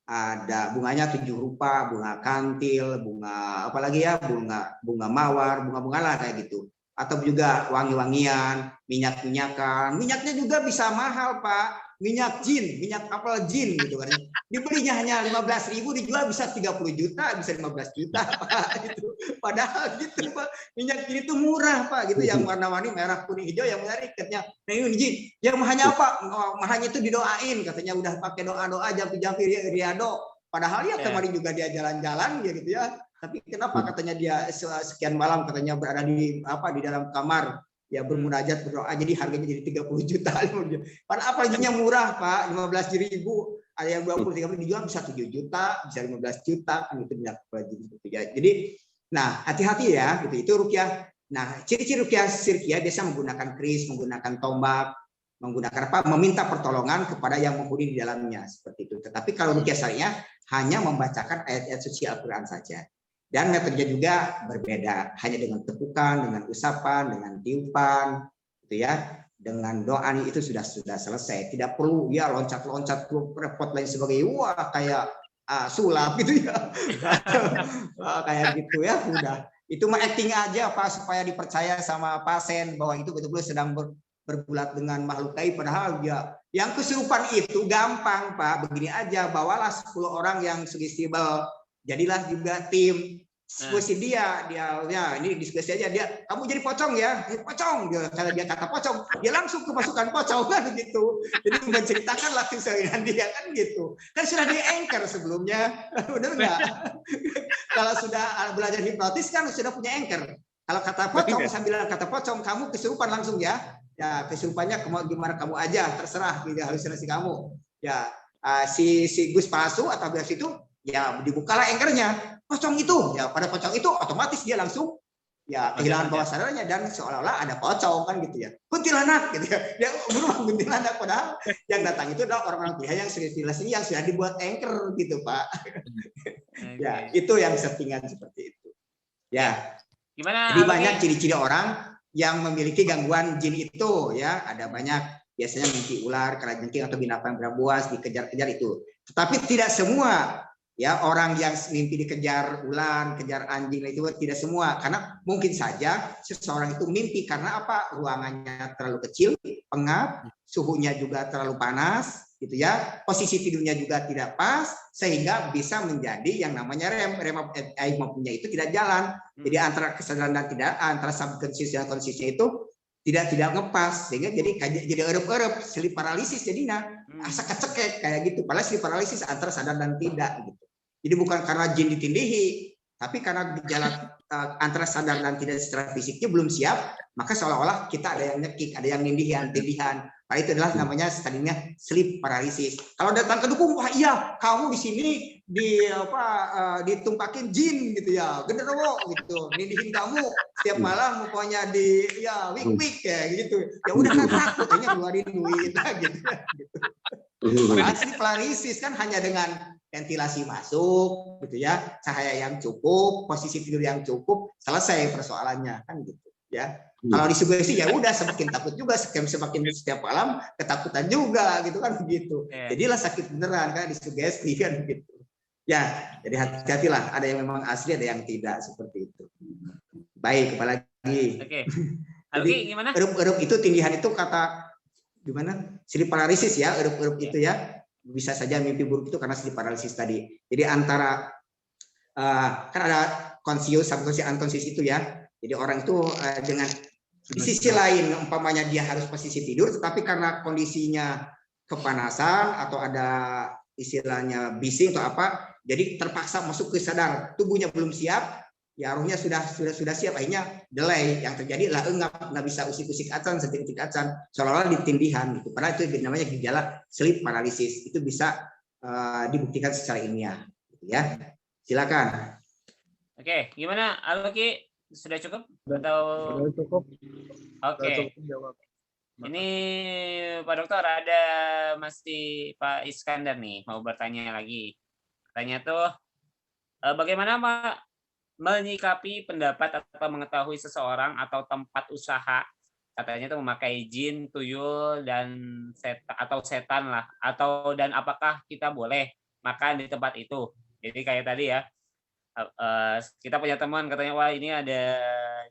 ada bunganya 7 rupa, bunga kantil, bunga apalagi ya, bunga mawar, bunga-bunga lah kayak gitu. Atau juga wangi-wangian, minyak-minyakan. Minyaknya juga bisa mahal, Pak. Minyak jin, minyak apel jin gitu kan. Dibelinya hanya 15.000, dijual bisa 30 juta, bisa 15 juta, Pak. Gitu. Padahal gitu, Pak. Minyak jin itu murah, Pak, gitu, yang warna-warni merah, kuning, hijau, yang menarik katanya. Nah, ini jin. Yang mahanya apa? Mahanya itu didoain, katanya udah pakai doa-doa jampi-jampi riado. Padahal ya kemarin juga dia jalan-jalan gitu ya. Tapi kenapa katanya dia sekian malam katanya berada di dalam kamar ya bermunajat berdoa, jadi harganya jadi 30 juta. Padahal apalagi murah, Pak, 15.000, ada yang 20-30 dijual bisa 7 juta, bisa 15 juta kan, itu minyak gitu ya. Jadi nah, hati-hati ya gitu. Itu ruqyah. Nah, ciri-ciri ruqyah syirkiyah biasa menggunakan keris, menggunakan tombak, menggunakan apa? Meminta pertolongan kepada yang menghuni di dalamnya seperti itu. Tetapi kalau ruqyah syariah hanya membacakan ayat-ayat suci Al-Qur'an saja. Dan metodenya juga berbeda, hanya dengan tepukan, dengan usapan, dengan tiupan, gitu ya. Dengan doa itu sudah selesai. Tidak perlu ya loncat-loncat repot lain sebagainya. Wah, kayak sulap gitu ya. Kayak gitu ya, udah. Itu mah acting aja, Pak, supaya dipercaya sama pasien bahwa itu betul-betul sedang bergulat dengan makhluk gaib. Padahal dia yang kesurupan itu gampang, Pak. Begini aja, bawalah 10 orang yang suggestible. Jadilah juga tim diskusi dia ya ini diskusi aja dia, kamu jadi pocong ya, pocong dia, kalau dia kata pocong dia langsung kemasukan pocong kan gitu. Jadi menceritakan langsung keseharian dia kan gitu, kan sudah di anchor sebelumnya. Benar nggak? Kalau sudah belajar hipnotis kan sudah punya anchor. Kalau kata pocong sambil kata pocong, kamu kesurupan langsung ya kesurupannya gimana kamu aja, terserah gitu, halusinasi kamu ya. Si Gus palsu atau Gus itu ya dibukalah anchornya, pocong itu ya, pada pocong itu otomatis dia langsung ya kehilangan bawah sadarnya dan seolah-olah ada pocong kan gitu ya, kuntilanak gitu ya, dia berubah kuntilanak, padahal yang datang itu adalah orang-orang pihak yang ini yang sudah dibuat anchor gitu, Pak. Ya itu yang settingan seperti itu ya. Gimana? Jadi banyak ciri-ciri orang yang memiliki gangguan jin itu ya, ada banyak, biasanya mimpi ular, kalajengking atau binatang berbuas dikejar-kejar itu. Tetapi tidak semua ya orang yang mimpi dikejar ular, kejar anjing itu tidak semua, karena mungkin saja seseorang itu mimpi karena apa? Ruangannya terlalu kecil, pengap, suhunya juga terlalu panas, gitu ya. Posisi tidurnya juga tidak pas, sehingga bisa menjadi yang namanya rem hypopnya itu tidak jalan. Jadi antara kesadaran dan tidak, antara subconscious dan consciousnya itu tidak ngepas, sehingga jadi erep-erep, sleep paralysis jadinya, asa kecekek kayak gitu. Padahal sleep paralysis antara sadar dan tidak gitu. Jadi bukan karena jin ditindihi, tapi karena gejala antara sadar dan tidak secara fisiknya belum siap, maka seolah-olah kita ada yang nyekik, ada yang tindihan. Nah, itu adalah namanya tadinya sleep paralysis. Kalau datang ke dukun, wah iya, kamu di sini ditumpakin jin gitu ya, genderuwo gitu, nindihin kamu setiap malam pokoknya wik ya gitu. Ya udah kan takut, hanya keluarin duit gitu. Sleep paralysis kan hanya dengan ventilasi masuk gitu ya, cahaya yang cukup, posisi tidur yang cukup, selesai persoalannya kan gitu ya. Kalau disugesti ya udah semakin takut juga, semakin setiap malam ketakutan juga gitu kan begitu. Jadilah sakit beneran kan disugesti kan gitu. Ya, jadi hati-hatilah, ada yang memang asli, ada yang tidak seperti itu. Baik, apalagi. Oke. Jadi gimana? Erup-erup itu tindihan itu kata gimana? Sleep paralysis ya, erup-erup itu ya. Bisa saja mimpi buruk itu karena sleep paralysis tadi. Jadi antara kan ada conscious, subconscious, unconscious itu ya. Jadi orang itu dengan di sisi lain umpamanya dia harus posisi tidur, tetapi karena kondisinya kepanasan atau ada istilahnya bising atau apa, jadi terpaksa masuk ke sadar, tubuhnya belum siap, ya rohnya sudah siap, akhirnya delay, yang terjadi adalah nggak bisa usik-usik acan, setik-setik acan, seolah-olah ditindihan gitu. Padahal itu namanya gejala sleep paralysis, itu bisa dibuktikan secara ilmiah gitu ya. Silakan. Oke, gimana Alki, sudah cukup atau Sudah cukup. oke? Sudah cukup jawab. Ini Pak Dokter, ada masih Pak Iskandar nih mau bertanya lagi. Tanya tuh, bagaimana menyikapi pendapat atau mengetahui seseorang atau tempat usaha katanya tuh memakai jin, tuyul, dan setan lah, dan apakah kita boleh makan di tempat itu? Jadi kayak tadi ya, kita punya teman katanya, wah ini ada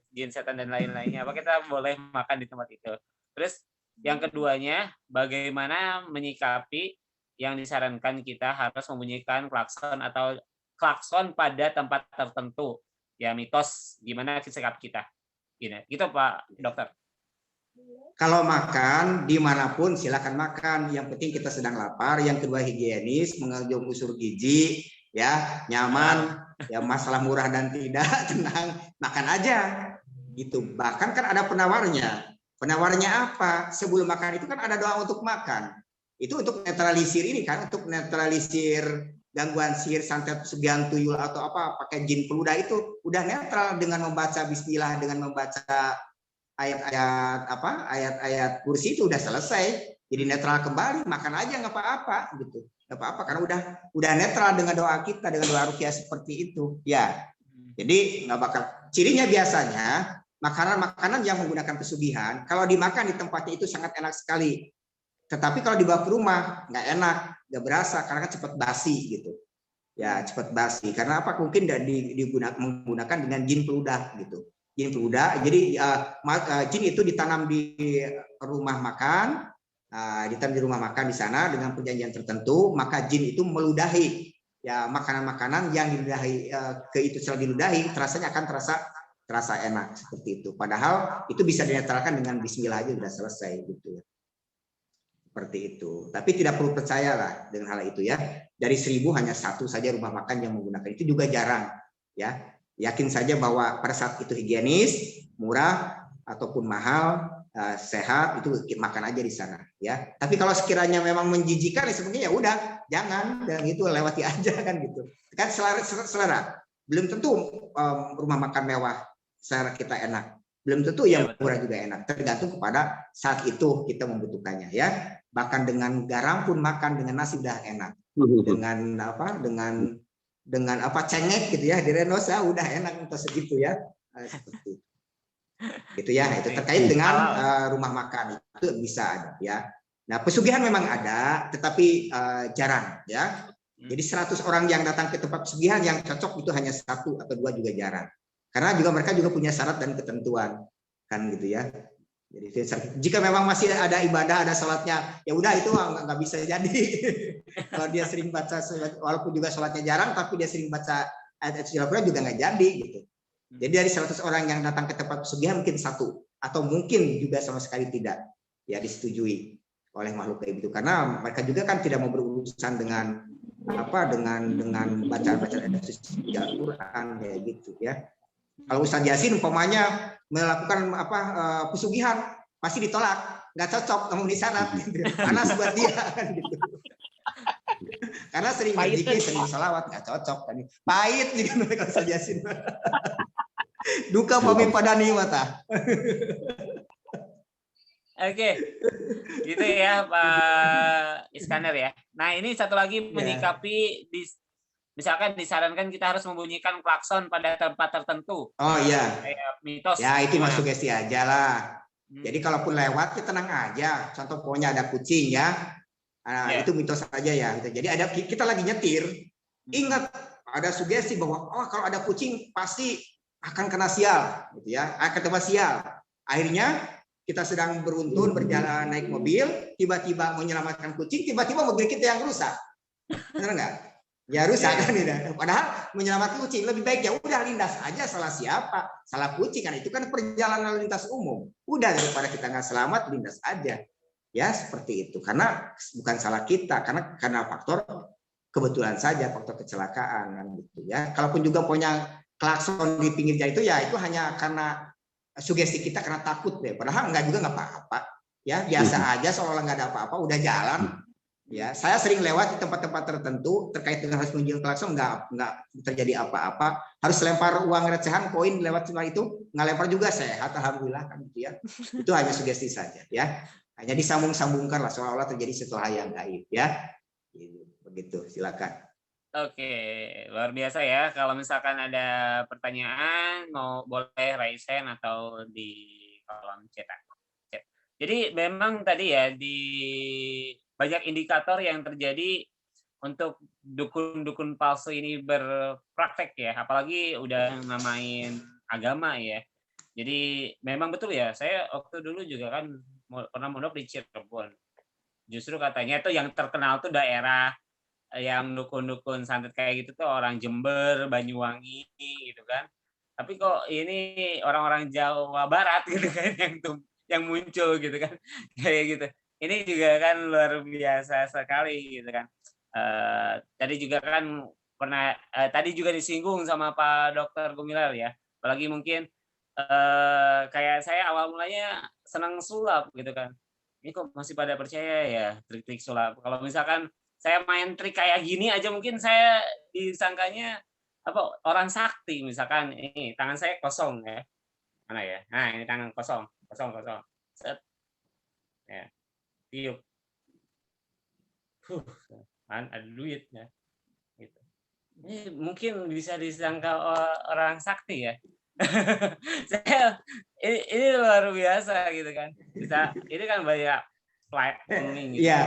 jin, setan, dan lain-lainnya, apa kita boleh makan di tempat itu? Terus yang keduanya, bagaimana menyikapi yang disarankan kita harus membunyikan klakson atau klakson pada tempat tertentu, ya mitos, gimana sikap kita? Gini, gitu Pak Dokter. Kalau makan dimanapun silakan makan, yang penting kita sedang lapar. Yang kedua higienis, mengandung unsur gizi, ya nyaman, ya masalah murah dan tidak, tenang, makan aja gitu. Bahkan kan ada penawarnya. Penawarnya apa? Sebelum makan itu kan ada doa untuk makan. Itu untuk netralisir ini kan, untuk netralisir gangguan sihir, santet, pesugihan, tuyul atau apa, pakai jin peluda, itu udah netral dengan membaca bismillah, dengan membaca ayat-ayat kursi, itu udah selesai, jadi netral kembali, makan aja nggak apa-apa gitu, nggak apa-apa karena udah netral dengan doa kita, dengan doa ruqyah seperti itu ya. Jadi nggak bakal, cirinya biasanya makanan yang menggunakan pesugihan kalau dimakan di tempatnya itu sangat enak sekali, tetapi kalau dibawa ke rumah nggak enak, nggak berasa karena kan cepat basi gitu ya, cepat basi karena apa, mungkin menggunakan dengan jin peludah gitu. Jin peluda, jadi jin itu ditanam di rumah makan, ditanam di rumah makan di sana dengan perjanjian tertentu, maka jin itu meludahi ya makanan-makanan yang diludahi, itu setelah diludahi rasanya akan terasa enak seperti itu. Padahal itu bisa dinetralkan dengan bismillah aja udah selesai gitu ya. Seperti itu. Tapi tidak perlu percayalah dengan hal itu ya. Dari 1000 hanya 1 saja rumah makan yang menggunakan, itu juga jarang ya. Yakin saja bahwa pada saat itu higienis, murah ataupun mahal, sehat, itu makan aja di sana ya. Tapi kalau sekiranya memang menjijikan ya sebenarnya ya udah jangan, dan itu lewati aja kan gitu. Kan selera. Belum tentu rumah makan mewah selera kita enak. Belum tentu yang murah juga enak. Tergantung kepada saat itu kita membutuhkannya ya. Bahkan dengan garam pun makan dengan nasi udah enak. Dengan cengek gitu ya di Renosa udah enak untuk segitu ya, seperti itu ya. Itu terkait dengan rumah makan itu bisa ada ya. Nah pesugihan memang ada tetapi jarang ya. Jadi 100 orang yang datang ke tempat pesugihan yang cocok itu hanya 1 atau 2 juga jarang, karena juga mereka juga punya syarat dan ketentuan kan gitu ya. Jadi jika memang masih ada ibadah, ada sholatnya, ya udah itu nggak bisa jadi. Kalau dia sering baca, walaupun juga sholatnya jarang, tapi dia sering baca ayat Al-Quran juga nggak jadi gitu. Jadi dari 100 orang yang datang ke tempat pesugihan mungkin 1 atau mungkin juga sama sekali tidak ya disetujui oleh makhluk gaib itu, karena mereka juga kan tidak mau berurusan dengan dengan bacaan Al-Quran kayak gitu ya. Kalau Ustadz Yasin umpamanya melakukan pesugihan pasti ditolak, nggak cocok, kamu syarat gitu. Panas buat dia kan gitu. Karena sering berzikir, sering salawat, nggak cocok kan. Pahit juga kalau Ustadz Yasin. Duka pamit pada mata. Oke, gitu ya Pak Iskandar ya. Nah ini satu lagi menyikapi misalkan disarankan kita harus membunyikan klakson pada tempat tertentu. Oh iya. Kayak mitos. Ya itu masuk sugesti aja lah. Jadi kalaupun lewat kita tenang aja. Contoh pokoknya ada kucing ya. Itu mitos aja ya. Jadi kita lagi nyetir. Ingat ada sugesti bahwa kalau ada kucing pasti akan kena sial, gitu ya. Akan kena sial. Akhirnya kita sedang beruntun berjalan naik mobil, tiba-tiba menyelamatkan kucing, tiba-tiba mobil kita yang rusak. Benar nggak? Ya rusak kan ini. Padahal menyelamatkan kucing lebih baik ya udah lindas aja, salah siapa? Salah kucing kan, itu kan perjalanan lalu lintas umum. Udah daripada kita nggak selamat lindas aja. Ya seperti itu. Karena bukan salah kita, karena faktor kebetulan saja, faktor kecelakaan kan gitu ya. Kalaupun juga punya klakson di pinggir jalan itu hanya karena sugesti kita karena takut deh. Padahal enggak juga nggak apa-apa. Ya biasa aja seolah nggak ada apa-apa, udah jalan. Ya, saya sering lewat di tempat-tempat tertentu terkait dengan harus menunjuk klakson nggak terjadi apa-apa. Harus lempar uang recehan, koin lewat cuma itu nggak lempar juga sehat, alhamdulillah kan gitu ya. Itu hanya sugesti saja ya. Hanya disambung-sambungkan lah seolah-olah terjadi sesuatu yang gaib ya. Begitu, silakan. Oke, luar biasa ya. Kalau misalkan ada pertanyaan, boleh raise hand atau di kolom chat. Jadi memang tadi ya di banyak indikator yang terjadi untuk dukun-dukun palsu ini berpraktek ya, apalagi udah namain agama ya. Jadi memang betul ya, saya waktu dulu juga kan pernah mondok di Cirebon. Justru katanya tuh yang terkenal tuh daerah yang dukun-dukun santet kayak gitu tuh orang Jember, Banyuwangi gitu kan. Tapi kok ini orang-orang Jawa Barat gitu kan yang muncul gitu kan. Kayak gitu. Ini juga kan luar biasa sekali gitu kan. Tadi juga kan tadi juga disinggung sama Pak Dokter Gumilar ya. Apalagi mungkin kayak saya awal mulanya senang sulap gitu kan. Ini kok masih pada percaya ya trik-trik sulap. Kalau misalkan saya main trik kayak gini aja mungkin saya disangkanya orang sakti, misalkan ini tangan saya kosong ya. Mana ya? Nah, ini tangan kosong. Set. Ya. Tiup. Kan ada duit ya. Gitu. Ini mungkin bisa disangka orang sakti ya. ini luar biasa gitu kan. Ini kan banyak planning gitu. Iya.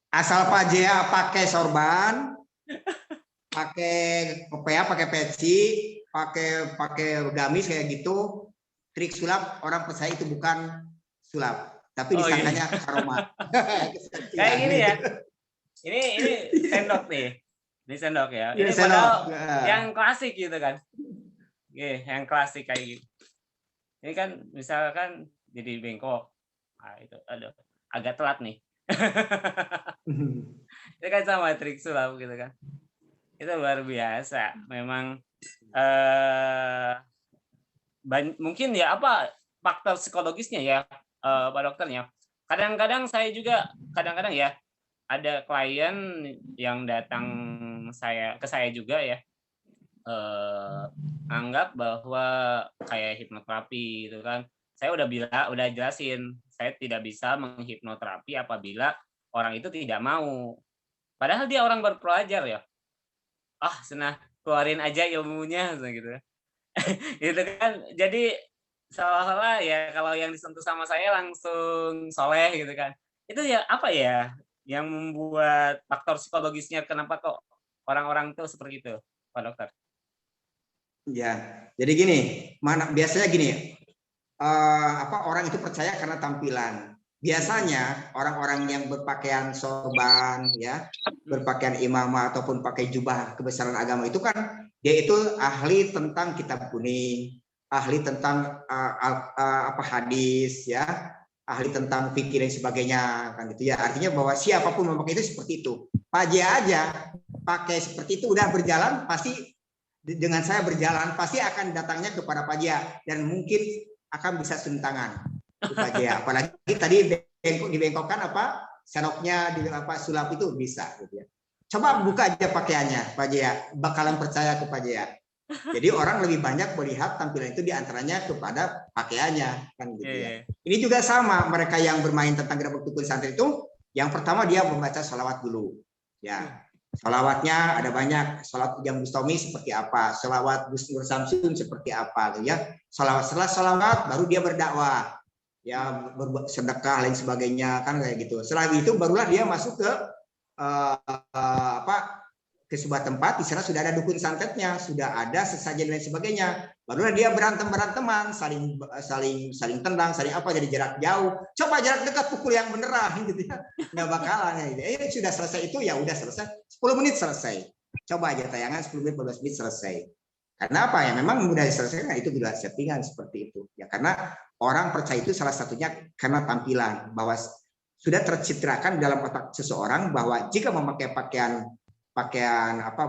Asal Pak Jaya pakai sorban, pakai kopiah, pakai peci, pakai gamis kayak gitu, trik sulap orang percaya itu bukan sulap, tapi disangkanya karoma. Kayak gini ya. Ini sendok nih. Ini sendok ya. Ini padahal yang klasik gitu kan. Yang klasik kayak gitu. Ini kan misalkan jadi bengkok. Nah, itu agak telat nih. Itu kan sama trik sulap gitu kan. Itu luar biasa. Memang mungkin ya faktor psikologisnya ya Pak Dokternya. Kadang-kadang saya juga ya ada klien yang datang ke saya juga ya, anggap bahwa kayak hipnoterapi gitu kan. Saya udah jelasin, saya tidak bisa menghipnoterapi apabila orang itu tidak mau. Padahal dia orang berpelajar ya. Keluarin aja ilmunya gitu. Gitu kan. Jadi seolah-olah ya kalau yang disentuh sama saya langsung soleh gitu kan. Itu ya apa ya yang membuat faktor psikologisnya kenapa kok orang-orang tuh seperti itu, Pak Dokter? Ya, jadi gini, biasanya gini, orang itu percaya karena tampilan. Biasanya orang-orang yang berpakaian sorban, ya, berpakaian imamah ataupun pakai jubah kebesaran agama itu kan dia itu ahli tentang kitab kuning, ahli tentang hadis, ya, ahli tentang fikih dan sebagainya, kan gitu ya. Artinya bahwa siapapun memakai itu seperti itu. Pak J aja pakai seperti itu udah berjalan pasti. Dengan saya berjalan pasti akan datangnya kepada Pak Jaya dan mungkin akan bisa sentangan Pak Jaya. Apalagi tadi dibengkokkan senoknya di sulap itu bisa gitu ya. Coba buka aja pakaiannya Pak Jaya, bakalan percaya ke Pak Jaya. Jadi orang lebih banyak melihat tampilan itu diantaranya kepada pakaiannya kan gitu ya. Ini juga sama, mereka yang bermain tentang gerak dukun santet itu yang pertama dia membaca sholawat dulu ya. Sholawatnya ada banyak, sholawat Ujang Bustami seperti apa, sholawat Gus Nur Samsun seperti apa, gitu ya. Setelah sholawat baru dia berdakwah, ya bersedekah lain sebagainya kan kayak gitu. Setelah itu barulah dia masuk ke ke sebuah tempat, di sana sudah ada dukun santetnya, sudah ada sesajen dan sebagainya. Barulah dia beranteman, saling tendang, saling jadi jarak jauh. Coba jarak dekat pukul yang beneran gitu ya. Nggak bakalan ya. Ini sudah selesai itu ya udah selesai. 10 menit selesai. Coba aja tayangan 10 menit 15 menit selesai. Karena apa ya? Memang mudah diselesaikan itu juga settingan seperti itu. Ya karena orang percaya itu salah satunya karena tampilan, bahwa sudah tercitrakan dalam otak seseorang bahwa jika memakai pakaian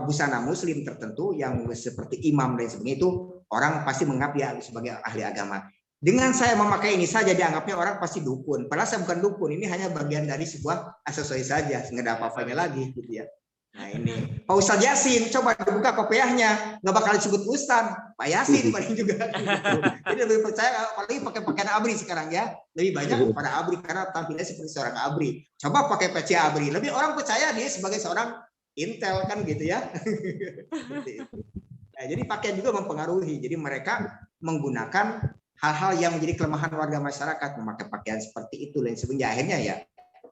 busana muslim tertentu yang seperti imam dan sebagainya, itu orang pasti menganggap dia sebagai ahli agama. Dengan saya memakai ini saja dianggapnya orang pasti dukun. Padahal saya bukan dukun, ini hanya bagian dari sebuah aksesoris saja, nggak ada apa-apanya lagi gitu ya. Nah ini Pak Ustadz Yasin, coba dibuka kopiahnya, nggak bakal disebut Ustadz, Pak Yasin paling juga. Gitu. Jadi lebih percaya, apalagi pakai pakaian ABRI sekarang ya, lebih banyak pada ABRI karena tampilnya seperti seorang ABRI. Coba pakai peci ABRI, lebih orang percaya dia sebagai seorang Intel kan gitu ya. Nah, jadi pakaian juga mempengaruhi. Jadi mereka menggunakan hal-hal yang menjadi kelemahan warga masyarakat, memakai pakaian seperti itu dan sebagainya. Akhirnya ya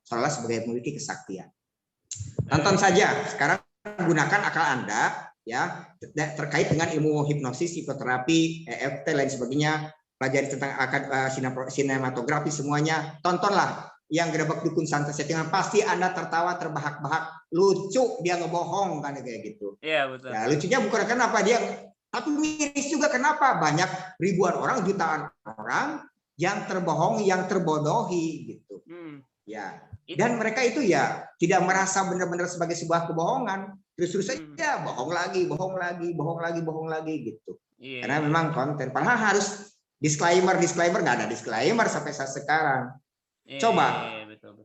seolah sebagai memiliki kesaktian. Tonton saja sekarang, gunakan akal Anda ya terkait dengan ilmu hipnosis, psikoterapi, EFT lain sebagainya, pelajari tentang sinematografi semuanya. Tontonlah yang Gerebek Dukun Santet settingan, pasti Anda tertawa terbahak-bahak, lucu dia ngebohong kan kayak gitu. Iya betul. Ya, lucunya bukan kenapa dia, tapi miris juga kenapa banyak ribuan orang, jutaan orang yang terbohong, yang terbodohi gitu. Ya. Dan mereka itu ya tidak merasa benar-benar sebagai sebuah kebohongan, terus saja bohong lagi gitu. Karena memang konten. Padahal harus disclaimer nggak ada disclaimer sampai saat sekarang. Coba betul.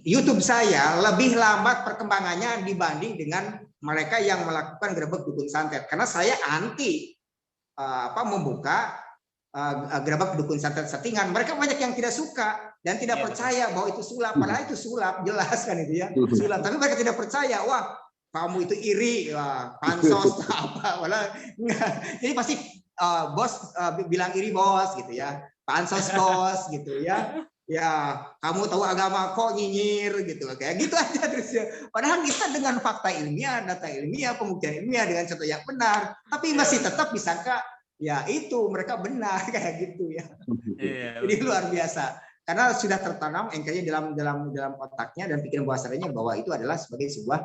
YouTube saya lebih lambat perkembangannya dibanding dengan mereka yang melakukan Gerebek Dukun Santet, karena saya anti membuka Gerebek Dukun Santet settingan. Mereka banyak yang tidak suka dan tidak percaya bahwa itu sulap, padahal itu sulap, jelas kan itu ya, sulap. Tapi mereka tidak percaya, wah kamu itu iri, wah, pansos apa, walau jadi pasti bos bilang iri bos gitu ya, pansos bos gitu ya. Ya, kamu tahu agama kok nyinyir gitu, kayak gitu aja terus ya. Padahal kita dengan fakta ilmiah, data ilmiah, pembuktian ilmiah dengan contoh yang benar, tapi masih tetap disangka ya itu mereka benar kayak gitu ya. Jadi luar biasa. Karena sudah tertanam engkelnya dalam otaknya dan pikiran bawah sadarnya bahwa itu adalah sebagai sebuah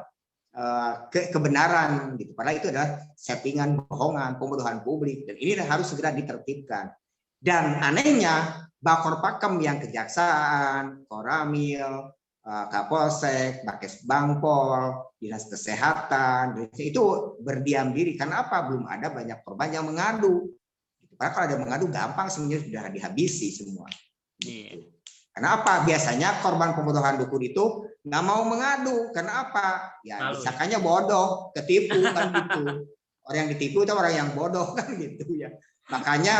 kebenaran gitu. Padahal itu adalah settingan, bohongan, pembodohan publik, dan ini harus segera ditertibkan. Dan anehnya Bakor Pakem yang kejaksaan, Koramil, Kapolsek, Bakes Bangpol, Dinas Kesehatan itu berdiam diri. Karena apa? Belum ada banyak korban yang mengadu. Padahal kalau ada mengadu gampang sebenarnya sudah dihabisi semua. Gitu. Karena apa? Biasanya korban pembodohan dukun itu nggak mau mengadu. Karena apa? Ya disangkanya bodoh, ketipu kan gitu. Orang yang ditipu itu orang yang bodoh kan gitu ya. Makanya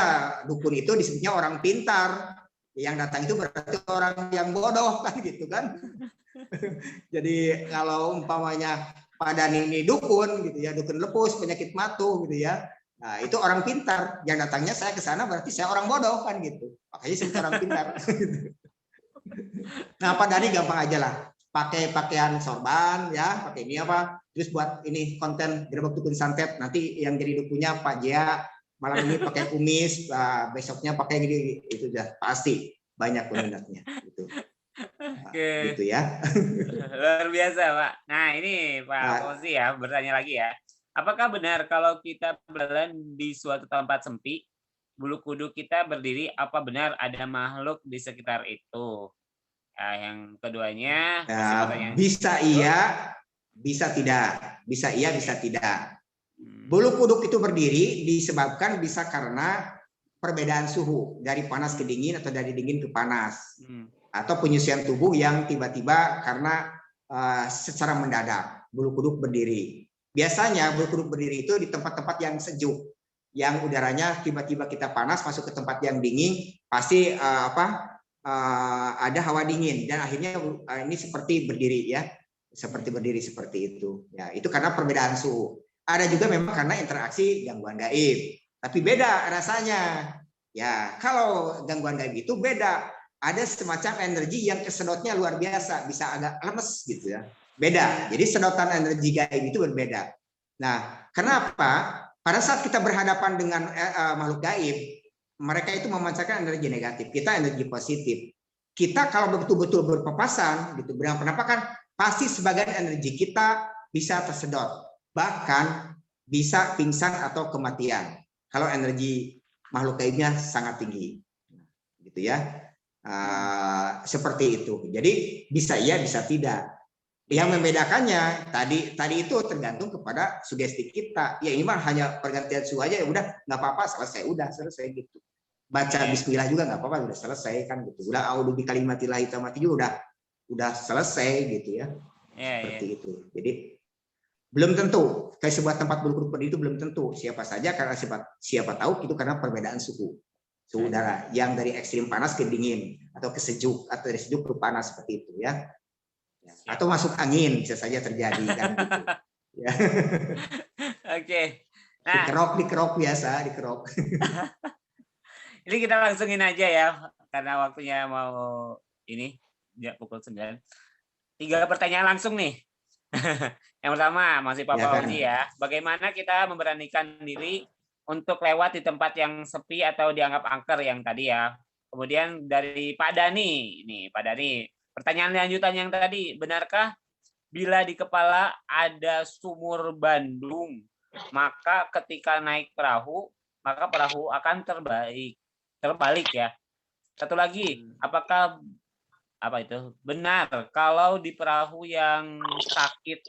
dukun itu disebutnya orang pintar. Yang datang itu berarti orang yang bodoh kan gitu kan. Jadi kalau umpamanya pada ini dukun gitu ya, dukun lepus, penyakit matu gitu ya. Nah, itu orang pintar. Yang datangnya saya ke sana berarti saya orang bodoh kan gitu. Makanya disebut orang pintar. Nah, Pak Dhani gampang aja lah. Pakai pakaian sorban ya, pakai ini apa? Terus buat ini konten Gerebek Dukun Santet. Nanti yang jadi dukunnya Pak Jia, malam ini pakai kumis, besoknya pakai gini, itu udah pasti banyak peminatnya gitu. Nah, gitu ya. Luar biasa, Pak. Nah, ini Pak Fauzi ya, bertanya lagi ya. Apakah benar kalau kita berjalan di suatu tempat sempit, bulu kuduk kita berdiri, apa benar ada makhluk di sekitar itu? Nah, yang keduanya bisa iya, bisa tidak. Bisa iya, bisa tidak. Bulu kuduk itu berdiri disebabkan bisa karena perbedaan suhu dari panas ke dingin atau dari dingin ke panas, atau penyesuaian tubuh yang tiba-tiba karena secara mendadak bulu kuduk berdiri. Biasanya bulu kuduk berdiri itu di tempat-tempat yang sejuk, yang udaranya tiba-tiba kita panas masuk ke tempat yang dingin, pasti ada hawa dingin dan akhirnya ini seperti berdiri ya, seperti berdiri seperti itu. Ya, itu karena perbedaan suhu. Ada juga memang karena interaksi gangguan gaib, tapi beda rasanya. Ya, kalau gangguan gaib itu beda. Ada semacam energi yang kesedotnya luar biasa, bisa agak lemes gitu ya. Beda. Jadi sedotan energi gaib itu berbeda. Nah, kenapa? Pada saat kita berhadapan dengan makhluk gaib, mereka itu memancarkan energi negatif, kita energi positif. Kita kalau betul-betul berpapasan gitu, berdampak penampakan, pasti sebagian energi kita bisa tersedot. Bahkan bisa pingsan atau kematian kalau energi makhluk gaibnya sangat tinggi, gitu ya. seperti itu. Jadi bisa iya, bisa tidak. Yang membedakannya tadi itu tergantung kepada sugesti kita. Ya ini mah hanya pergantian suhu aja, ya udah nggak apa-apa, selesai gitu. Baca Bismillah juga nggak apa-apa, udah selesai kan gitu. Udah a'udzu bikalimatillahi tammati juga udah selesai gitu ya. Seperti itu. Jadi belum tentu kayak sebuah tempat berkerumun itu belum tentu siapa saja, karena siapa tahu itu karena perbedaan suhu udara yang dari ekstrim panas ke dingin atau ke sejuk atau dari sejuk ke panas seperti itu ya. Atau masuk angin bisa saja terjadi kan gitu. Ya. Oke. Nah, dikerok biasa, dikerok. Ini kita langsungin aja ya karena waktunya mau ini ya pukul 9. 3 pertanyaan langsung nih. Yang pertama masih Pak Fauzi ya. Bagaimana kita memberanikan diri untuk lewat di tempat yang sepi atau dianggap angker yang tadi ya. Kemudian dari Pak Dani, ini Pak Dani. Pertanyaan lanjutan yang tadi, benarkah bila di kepala ada sumur Bandung, maka ketika naik perahu, maka perahu akan terbalik ya. Satu lagi, apakah benar kalau di perahu yang sakit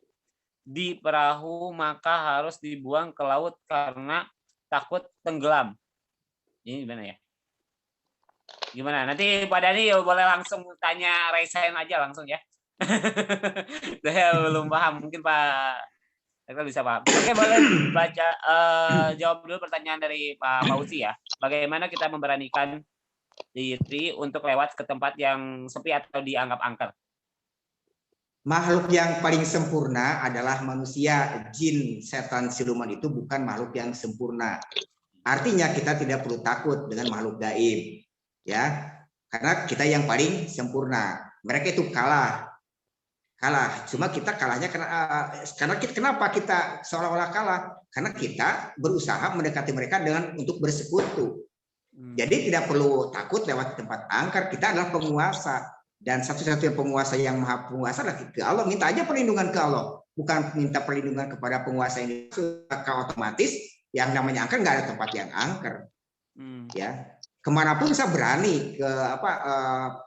di perahu maka harus dibuang ke laut karena takut tenggelam? Ini gimana ya? Gimana? Nanti Pak Dani boleh langsung tanya resign aja langsung ya. Saya belum paham, mungkin Pak Rektor bisa paham. Oke, boleh baca jawab dulu pertanyaan dari Pak Fauzi ya. Bagaimana kita memberanikan diri untuk lewat ke tempat yang sepi atau dianggap angker? Makhluk yang paling sempurna adalah manusia. Jin, setan, siluman itu bukan makhluk yang sempurna. Artinya kita tidak perlu takut dengan makhluk gaib. Ya, karena kita yang paling sempurna. Mereka itu kalah. Cuma kita kalahnya karena kenapa kita seolah-olah kalah? Karena kita berusaha mendekati mereka untuk bersekutu. Jadi tidak perlu takut lewat tempat angker. Kita adalah penguasa, dan satu-satunya penguasa yang maha penguasa adalah ke Allah. Minta aja perlindungan ke Allah, bukan minta perlindungan kepada penguasa ini. Maka otomatis yang namanya angker nggak ada tempat yang angker. Ya. Kemanapun saya berani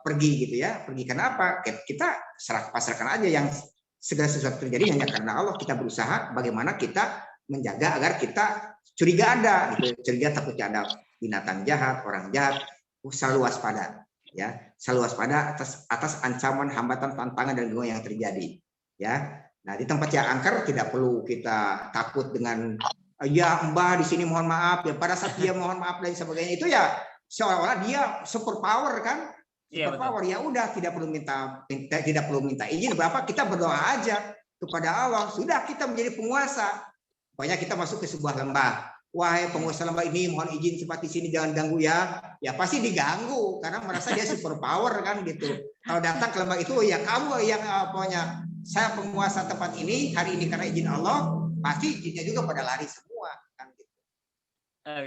pergi gitu ya, pergi karena apa? Kita pasrahkan aja, yang segala sesuatu terjadi hanya karena Allah. Kita berusaha bagaimana kita menjaga agar kita curiga ada, gitu. Curiga takutnya ada binatang jahat, orang jahat, selalu waspada, ya, selalu waspada atas ancaman, hambatan, tantangan dan gangguan yang terjadi, ya. Nah di tempat yang angker tidak perlu kita takut dengan ya Mbah di sini mohon maaf ya, pada saat dia mohon maaf dan sebagainya itu ya seolah-olah dia super power kan, super power. Ya udah tidak perlu minta izin berapa, kita berdoa aja kepada Allah, sudah kita menjadi penguasa. Pokoknya kita masuk ke sebuah lembah, wahai penguasa lembah ini mohon izin sempat di sini jangan ganggu ya. Ya pasti diganggu karena merasa dia super power kan gitu. Kalau datang ke lembah itu ya kamu yang pokoknya saya penguasa tempat ini hari ini karena izin Allah, pasti izinnya juga pada lari semua kan gitu.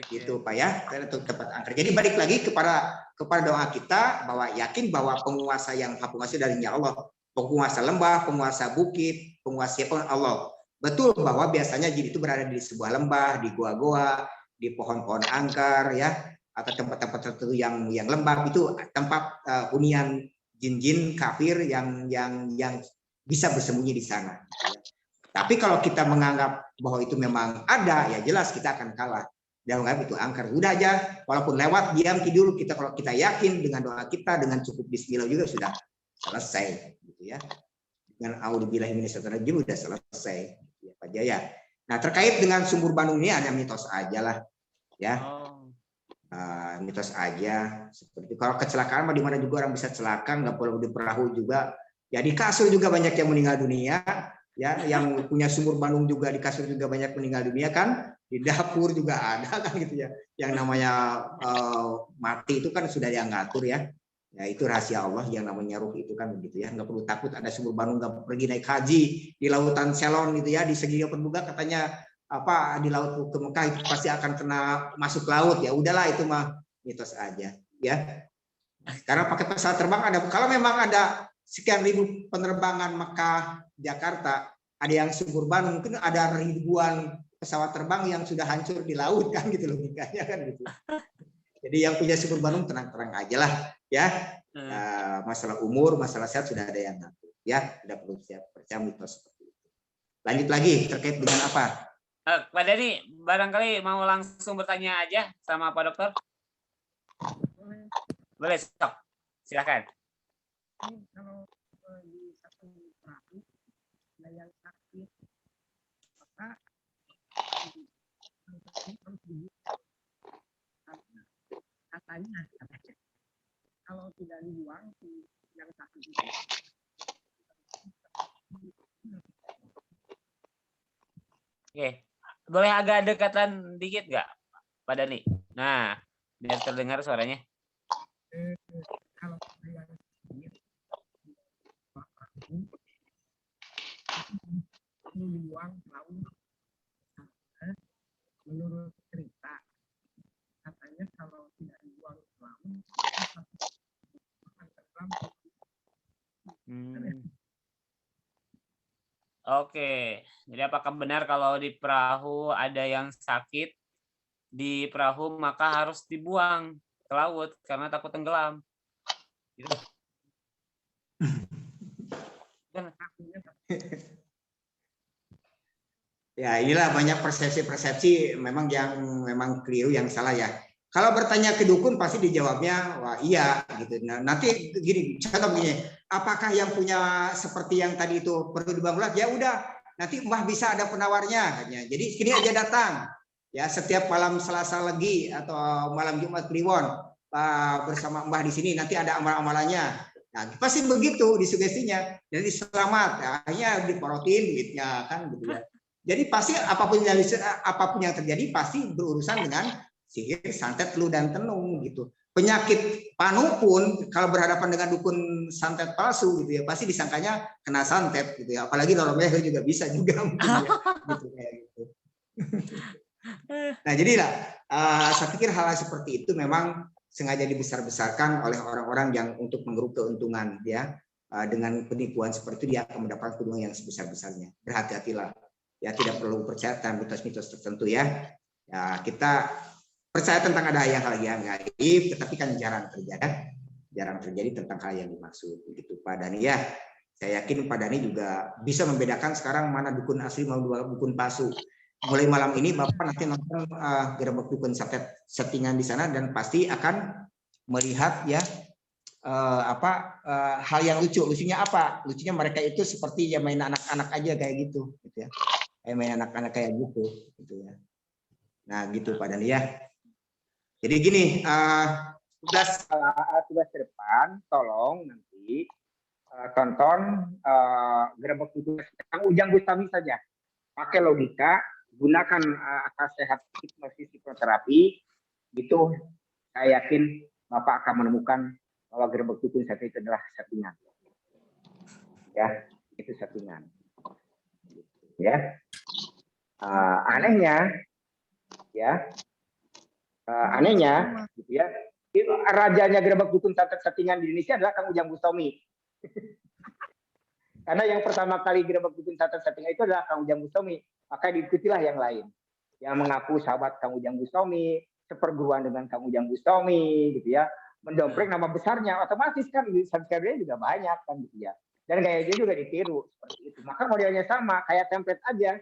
Gitu Pak ya, untuk tempat angker. Jadi balik lagi kepada doa kita bahwa yakin bahwa penguasa yang penguasa dari Allah, penguasa lembah, penguasa bukit, penguasa Allah. Betul bahwa biasanya jin itu berada di sebuah lembah, di goa-goa, di pohon-pohon angker ya, atau tempat-tempat tertentu yang lembah, itu tempat hunian jin-jin kafir yang bisa bersembunyi di sana. Tapi kalau kita menganggap bahwa itu memang ada, ya jelas kita akan kalah. Dan itu angker, udah aja, walaupun lewat diam tidur kita, kalau kita yakin dengan doa kita dengan cukup bismillah juga sudah selesai gitu ya. Dengan a'udzubillahi minasyaitonirrajim sudah selesai ya Pak Jaya. Nah terkait dengan sumur Bandung ini hanya mitos aja lah ya. Mitos aja seperti kalau kecelakaan di mana juga orang bisa celaka, nggak perlu di perahu juga ya, di kasur juga banyak yang meninggal dunia ya, yang punya sumur Bandung juga di kasur juga banyak meninggal dunia kan, di dapur juga ada kan gitu ya, yang namanya mati itu kan sudah yang ngatur ya. Ya itu rahasia Allah yang namanya ruh itu kan begitu ya, nggak perlu takut ada sumur Bandung, nggak pergi naik haji di lautan Selon gitu ya, di segi Perbuga katanya di laut ke Mekah itu pasti akan kena masuk laut, ya udahlah itu mah mitos aja ya. Karena pakai pesawat terbang ada, kalau memang ada sekian ribu penerbangan Mekah Jakarta, ada yang sumur Bandung, mungkin ada ribuan pesawat terbang yang sudah hancur di laut kan gitu logikanya kan gitu. Jadi yang punya sumur Bandung tenang-tenang aja lah ya. masalah umur, masalah sehat sudah ada yang ngatur. Ya, tidak perlu percaya mitos seperti itu. Lanjut lagi terkait dengan apa? Pak Dhani, barangkali mau langsung bertanya aja sama Pak Dokter? Boleh, stop. Silakan. Kalau di satu perahu ada yang sakit, maka harus dibuang. Katanya kalau tidak dibuang si yang sakit itu Oke, boleh agak dekatan dikit nggak, Pak Dhani? Nah, biar terdengar suaranya. kalau yang sakit dibuang perahu. Menurut cerita katanya kalau tidak dibuang perahu akan tenggelam. Oke, jadi apakah benar kalau di perahu ada yang sakit di perahu maka harus dibuang ke laut karena takut tenggelam? Gitu. Ya, inilah banyak persepsi-persepsi memang yang memang keliru, yang salah ya. Kalau bertanya ke dukun pasti dijawabnya wah iya gitu. Nah, nanti gini, contoh begini, apakah yang punya seperti yang tadi itu perlu dibangun? Ya udah, nanti Mbah bisa ada penawarnya katanya. Jadi sini aja datang. Ya, setiap malam Selasa Legi atau malam Jumat Kliwon bersama Mbah di sini nanti ada amalan-amalannya. Nah, pasti begitu disugestinya. Jadi selamat, akhirnya diporotin duitnya kan gitu ya. Jadi pasti apapun yang terjadi pasti berurusan dengan sihir, santet, teluh dan tenung gitu. Penyakit panu pun kalau berhadapan dengan dukun santet palsu gitu ya pasti disangkanya kena santet gitu ya. Apalagi normalnya juga bisa juga mungkin ya gitu kayak gitu. Nah, jadilah saya pikir hal seperti itu memang sengaja dibesar-besarkan oleh orang-orang yang untuk menggeruk keuntungan ya. Dengan penipuan seperti itu dia akan mendapatkan keuntungan yang sebesar-besarnya. Berhati-hatilah. Ya, tidak perlu percaya tentang mitos-mitos tertentu ya. Ya, kita percaya tentang ada hal yang gaib, tetapi kan jarang terjadi tentang hal yang dimaksud. Begitu Pak Dhani ya. Saya yakin Pak Dhani juga bisa membedakan sekarang mana dukun asli mau dukun palsu. Mulai malam ini Bapak nanti nonton gerbek dukun settingan di sana dan pasti akan melihat ya hal yang lucunya apa? Lucunya mereka itu seperti ya main anak-anak aja kayak gitu ya. Main anak-anak kayak gitu ya. Nah gitu Pak Dhani ya. Jadi gini, tugas ke depan tolong nanti tonton gerbek dukun Kang Ujang Bustami saja. Pakai logika, gunakan akal sehat hipnoterapi, gitu saya yakin Bapak akan menemukan bahwa gerbek dukun itu adalah settingan. Ya, itu settingan. Ya. Anehnya gitu ya, rajanya gerbek dukun santet settingan di Indonesia adalah Kang Ujang Bustami. Karena yang pertama kali gerbek dukun santet settingan itu adalah Kang Ujang Bustami, maka diikutilah yang lain yang mengaku sahabat Kang Ujang Bustami, seperguruan dengan Kang Ujang Bustami gitu ya, mendompleng nama besarnya, otomatis kan subscribernya juga banyak kan gitu ya, dan gaya dia juga ditiru seperti itu. Maka modelnya sama, kayak template aja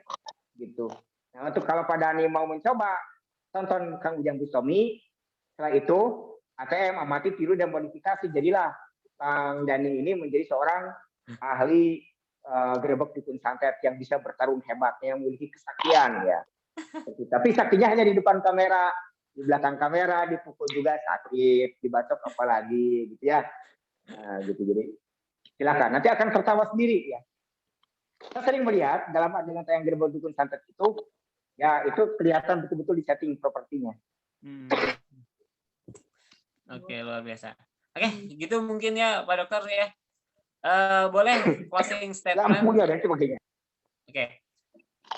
gitu. Nah, untuk kalau Pak Dhani mau mencoba, tonton Kang Ujang Bustami. Setelah itu ATM, amati, tiru dan modifikasi. Jadilah Kang Dhani ini menjadi seorang ahli gerebek dukun santet yang bisa bertarung hebat, yang memiliki kesaktian ya. Tapi saktinya hanya di depan kamera, di belakang kamera dipukul juga sakit, dibacok apalagi gitu ya. Nah, gitu. Jadi silakan, nanti akan tertawa sendiri ya. Saya sering melihat dalam adegan tayang gerebek dukun santet itu, ya itu kelihatan betul-betul di setting propertinya. Oke, luar biasa. Oke, gitu mungkin ya Pak Dokter ya. Boleh closing statement. Oke.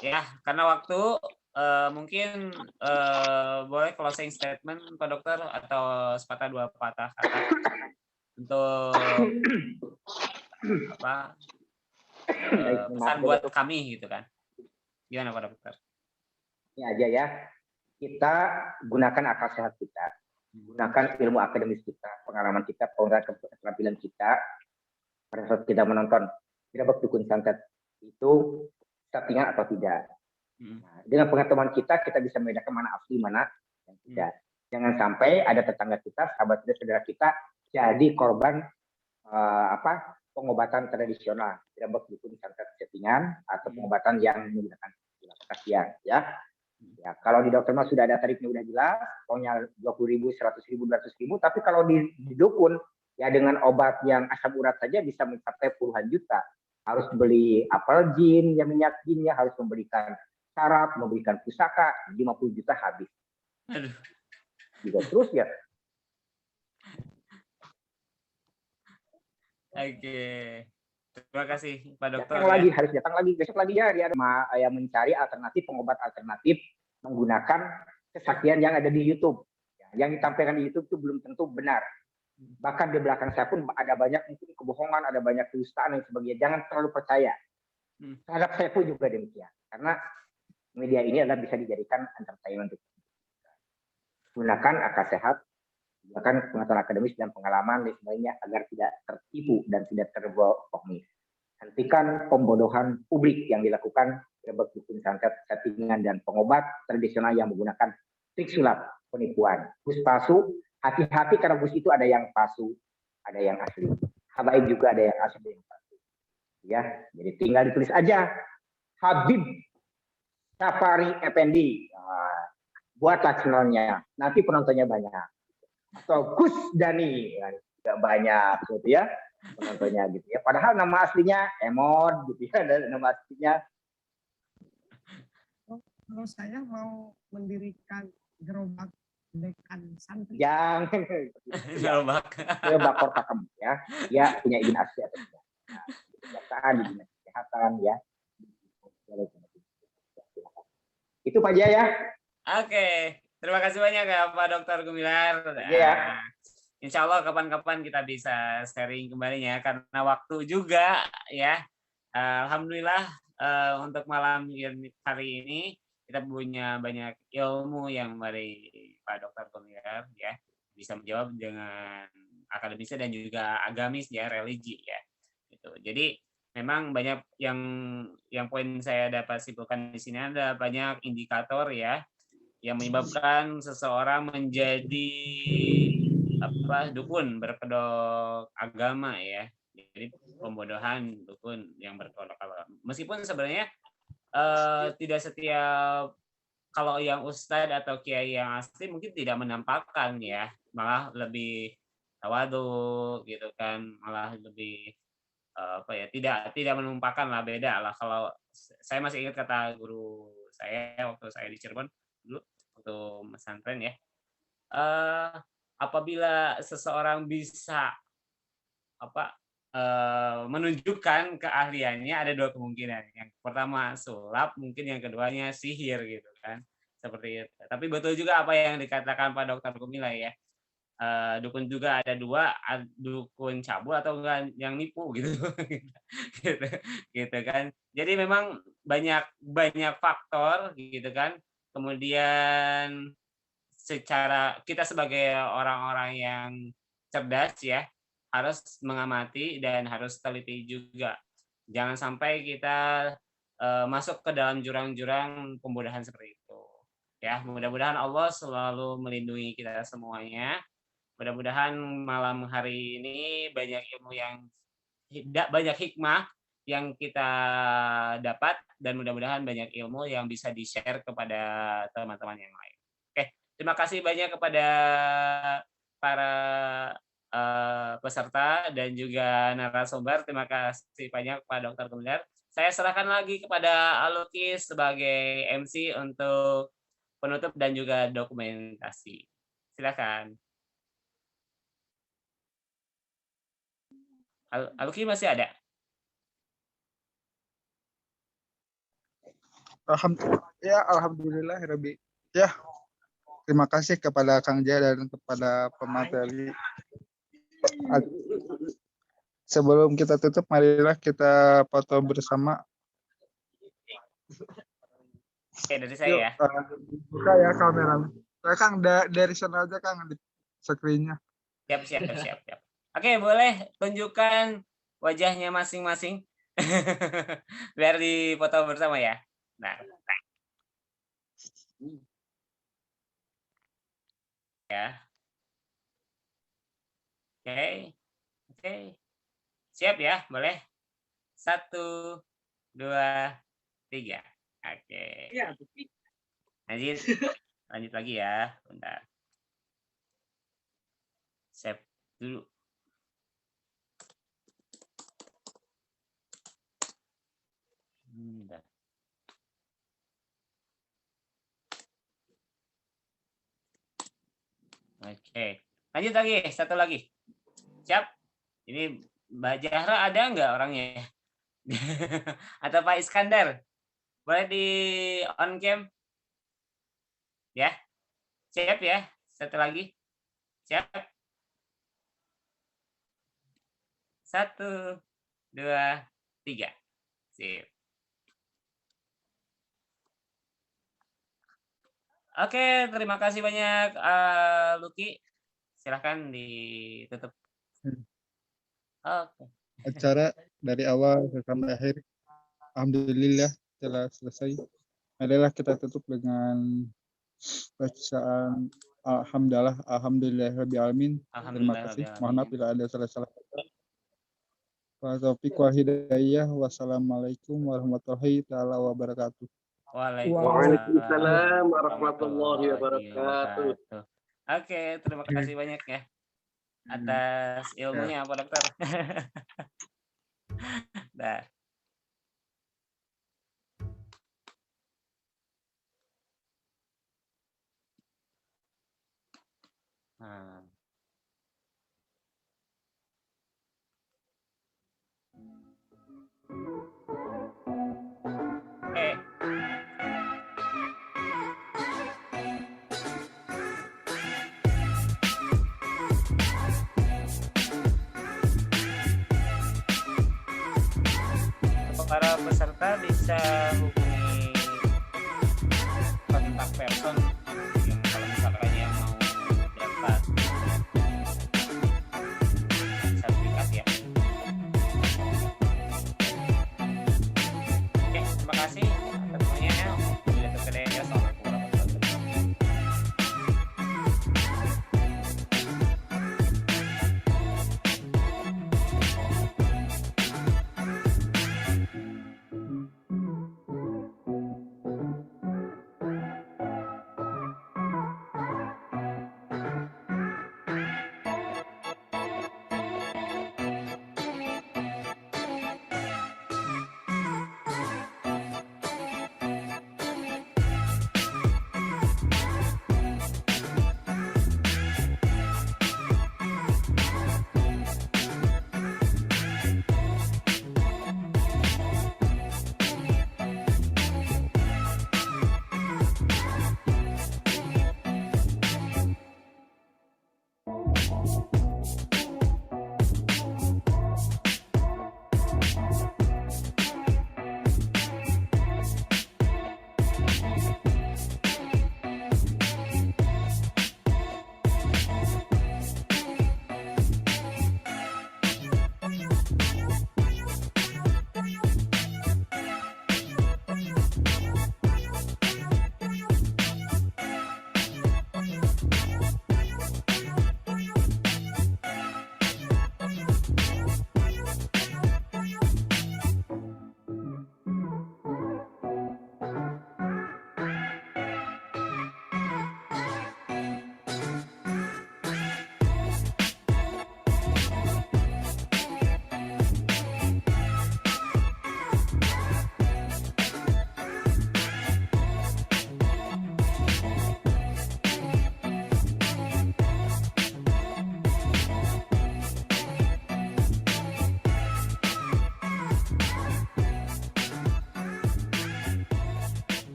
Ya, karena waktu mungkin boleh closing statement Pak Dokter atau sepatah dua patah kata untuk apa? Pesan buat kami gitu kan. Gimana Pak Dokter? Ini aja ya. Kita gunakan akal sehat kita. Gunakan ilmu akademis kita, pengalaman kita, keterampilan kita pada saat kita menonton Gerebek Dukun Santet itu settingan atau tidak. Nah, dengan pengetahuan kita bisa membedakan mana asli, mana yang tidak. Jangan sampai ada tetangga kita, sahabat kita, saudara kita jadi korban pengobatan tradisional, Gerebek Dukun Santet settingan atau pengobatan yang menggunakan kasihan, ya. Ya, kalau di dokter mah sudah ada tarifnya udah jelas, pokoknya 20.000, 100.000, 200.000. Tapi kalau di dukun, ya dengan obat yang asam urat saja bisa mencapai puluhan juta. Harus beli apel jin, ya minyak jinnya, harus memberikan syarat, memberikan pusaka, 50 juta habis. Aduh. Juga terus ya. Oke. Terima kasih Pak Dokter. Datang lagi, harus datang lagi, besok lagi ya, dia ada mencari alternatif, pengobat alternatif menggunakan kesaktian yang ada di YouTube. Yang ditampilkan di YouTube itu belum tentu benar. Bahkan di belakang saya pun ada banyak mungkin kebohongan, ada banyak kedustaan dan sebagainya. Jangan terlalu percaya. Terhadap saya pun juga demikian. Karena media ini adalah bisa dijadikan entertainment. Gunakan akal sehat, gunakan pengetahuan akademis dan pengalaman dan sebagainya agar tidak tertipu dan tidak terbohongi. Hentikan pembodohan publik yang dilakukan Gerebek Dukun Santet, settingan dan pengobat tradisional yang menggunakan trik sulap, penipuan, bus palsu. Hati-hati karena bus itu ada yang palsu, ada yang asli. Habaib juga ada yang asli, ada yang palsu. Ya, jadi tinggal ditulis aja Habib Safari Effendi. Nah, buatlah channelnya, nanti penontonnya banyak. Atau Gus Dani, tidak banyak gitu ya penontonnya gitu ya. Padahal nama aslinya Emod gitu ya, dan nama aslinya. Kalau saya mau mendirikan gerobak dekan santri. Jangan. Gerobak Bakor pakem ya. Ya punya izin asli atau tidak. Nah, kejaksaan, di dinas kesehatan ya. Itu Pak Jaya ya. Oke. Terima kasih banyak ya Pak Dokter Gumilar. Iya. Insya Allah kapan-kapan kita bisa sharing kembalinya karena waktu juga ya. Alhamdulillah untuk malam hari ini kita punya banyak ilmu yang dari Pak Dokter Gumilar ya, bisa menjawab dengan akademisnya dan juga agamis ya, religi ya. Gitu. Jadi memang banyak yang poin saya dapat simpulkan di sini, ada banyak indikator ya yang menyebabkan seseorang menjadi dukun berkedok agama ya. Jadi pembodohan dukun yang berkedok agama. Meskipun sebenarnya tidak setiap, kalau yang ustadz atau kiai yang asli mungkin tidak menampakkan ya, malah lebih tawadu gitu kan, malah lebih tidak menumpahkan lah, beda lah. Kalau saya masih ingat kata guru saya waktu saya di Cirebon dulu waktu pesantren ya, apabila seseorang bisa menunjukkan keahliannya, ada dua kemungkinan. Yang pertama sulap, mungkin yang keduanya sihir gitu kan, seperti itu. Tapi betul juga apa yang dikatakan Pak Dokter Gumilar ya, dukun juga ada dua, dukun cabul atau enggak yang nipu gitu. gitu kan. Jadi memang banyak faktor gitu kan. Kemudian secara kita sebagai orang-orang yang cerdas ya, harus mengamati dan harus teliti juga. Jangan sampai kita masuk ke dalam jurang-jurang pembodohan seperti itu. Ya, mudah-mudahan Allah selalu melindungi kita semuanya. Mudah-mudahan malam hari ini banyak ilmu yang banyak hikmah yang kita dapat, dan mudah-mudahan banyak ilmu yang bisa di-share kepada teman-teman yang lain. Oke, terima kasih banyak kepada para peserta dan juga narasumber. Terima kasih banyak Pak Dokter Gumilar. Saya serahkan lagi kepada Alukis sebagai MC untuk penutup dan juga dokumentasi. Silakan. Aluki masih ada? Alhamdulillah Rabbi. Ya, terima kasih kepada Kang Jaya dan kepada pemateri. Sebelum kita tutup, marilah kita foto bersama. Oke, dari saya ya. Buka ya kamera. Kang dari sana aja Kang. screen-nya. Siap. Oke, boleh tunjukkan wajahnya masing-masing. Biar dipoto bersama ya. Nah. Ya. Oke. Siap ya, boleh. 1, 2, 3. Oke. Lanjut lagi ya, bentar. Save dulu. Bentar. Oke. Lanjut lagi, satu lagi. Siap? Ini Mbak Zahra ada nggak orangnya? Atau Pak Iskandar? Boleh di on cam? Ya. Siap ya? Satu lagi. Siap? 1, 2, 3. Sip. Oke, terima kasih banyak Lucky. Silahkan ditutup. Oke. Acara dari awal sampai akhir, alhamdulillah telah selesai. Marilah kita tutup dengan bacaan alhamdulillahirabbil alamin. Terima kasih. Mohon maaf bila ada salah-salah kata. Wa taufiq wal hidayah. Wassalamualaikum warahmatullahi taala wabarakatuh. Waalaikumsalam warahmatullahi wabarakatuh. Oke, terima kasih banyak ya atas ilmunya Pak Dokter. Dah. Oke. Para peserta bisa hubungi